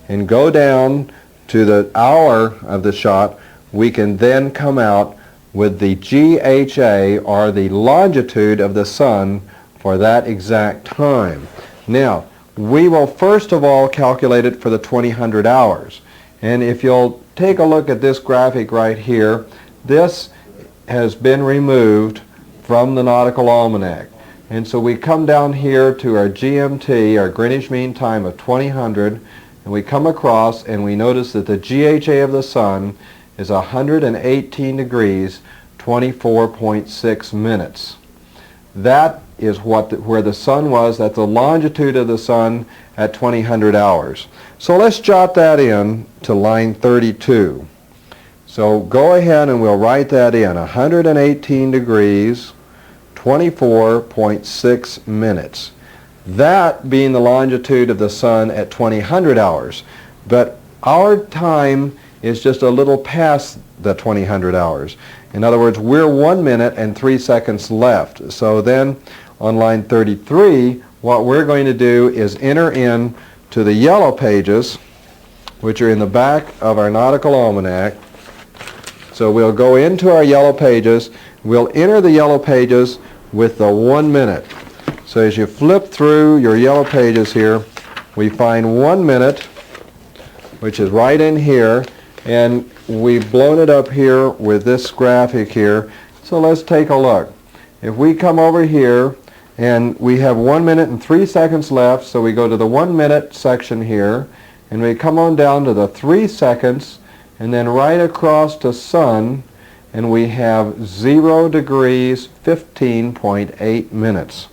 and go down to the hour of the shot, we can then come out with the GHA, or the longitude of the sun, for that exact time. Now, we will first of all calculate it for the 2000 hours. And if you'll take a look at this graphic right here, this has been removed from the Nautical Almanac. And so we come down here to our GMT, our Greenwich Mean Time of 2000, and we come across and we notice that the GHA of the sun is 118 degrees, 24.6 minutes. That is where the sun was. That's the longitude of the sun at 2000 hours. So let's jot that in to line 32. So go ahead and we'll write that in. 118 degrees, 24.6 minutes. That being the longitude of the sun at 2000 hours. But our time is just a little past the 2000 hours. In other words, we're 1 minute and 3 seconds left. So then on line 33, what we're going to do is enter in to the yellow pages, which are in the back of our Nautical Almanac. So we'll go into our yellow pages. We'll enter the yellow pages with the 1 minute. So as you flip through your yellow pages here, we find 1 minute, which is right in here, and we've blown it up here with this graphic here. So let's take a look. If we come over here and we have 1 minute and 3 seconds left, so we go to the 1 minute section here, and we come on down to the 3 seconds, and then right across to sun, and we have 0 degrees 15.8 minutes.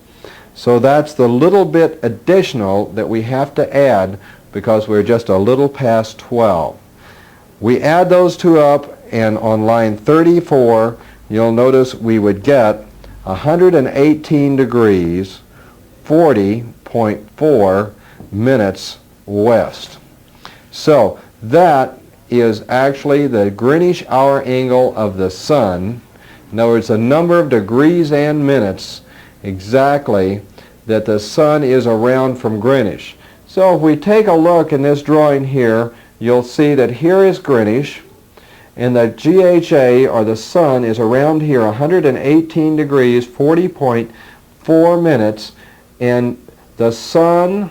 So that's the little bit additional that we have to add because we're just a little past 12. We add those two up, and on line 34 you'll notice we would get 118 degrees 40.4 minutes west. So that is actually the Greenwich hour angle of the sun. In other words, the number of degrees and minutes exactly that the sun is around from Greenwich. So if we take a look in this drawing here, you'll see that here is Greenwich, and the GHA, or the sun, is around here 118 degrees 40.4 minutes, and the sun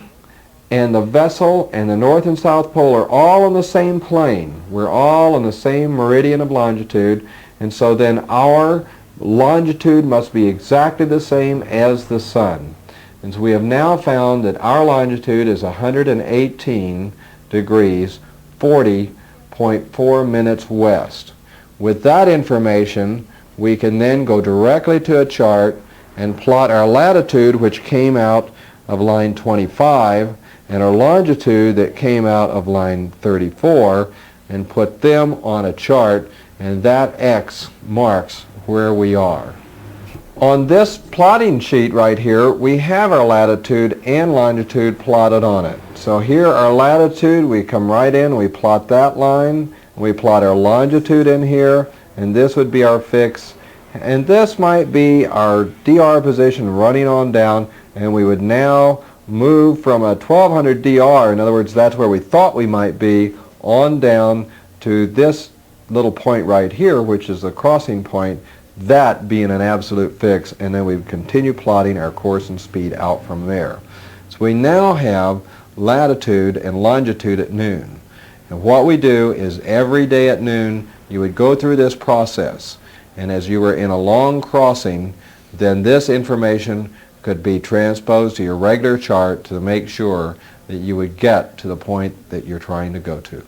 and the vessel and the North and South Pole are all on the same plane. We're all on the same meridian of longitude, and so then our longitude must be exactly the same as the sun. And so we have now found that our longitude is 118 degrees 40.4 minutes west. With that information, we can then go directly to a chart and plot our latitude, which came out of line 25, and our longitude that came out of line 34, and put them on a chart, and that X marks where we are. On this plotting sheet right here, we have our latitude and longitude plotted on it. So here our latitude, we come right in, we plot that line, we plot our longitude in here, and this would be our fix, and this might be our DR position running on down, and we would now move from a 1200 DR, in other words, that's where we thought we might be, on down to this little point right here, which is the crossing point, that being an absolute fix, and then we continue plotting our course and speed out from there. So we now have latitude and longitude at noon. And what we do is every day at noon you would go through this process, and as you were in a long crossing, then this information could be transposed to your regular chart to make sure that you would get to the point that you're trying to go to.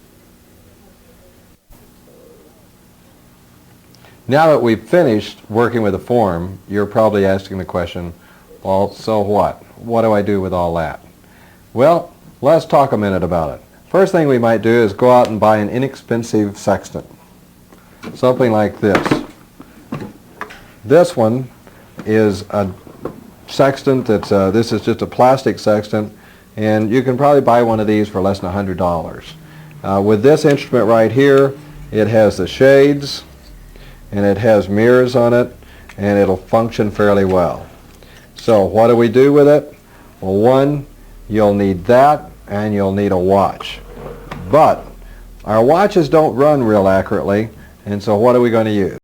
Now that we've finished working with the form, you're probably asking the question, well, so what? What do I do with all that? Well, let's talk a minute about it. First thing we might do is go out and buy an inexpensive sextant. Something like this. This one is a sextant that's, this is just a plastic sextant, and you can probably buy one of these for less than $100. With this instrument right here, it has the shades, and it has mirrors on it, and it'll function fairly well. So what do we do with it? Well, one, you'll need that, and you'll need a watch. But our watches don't run real accurately, and so what are we going to use?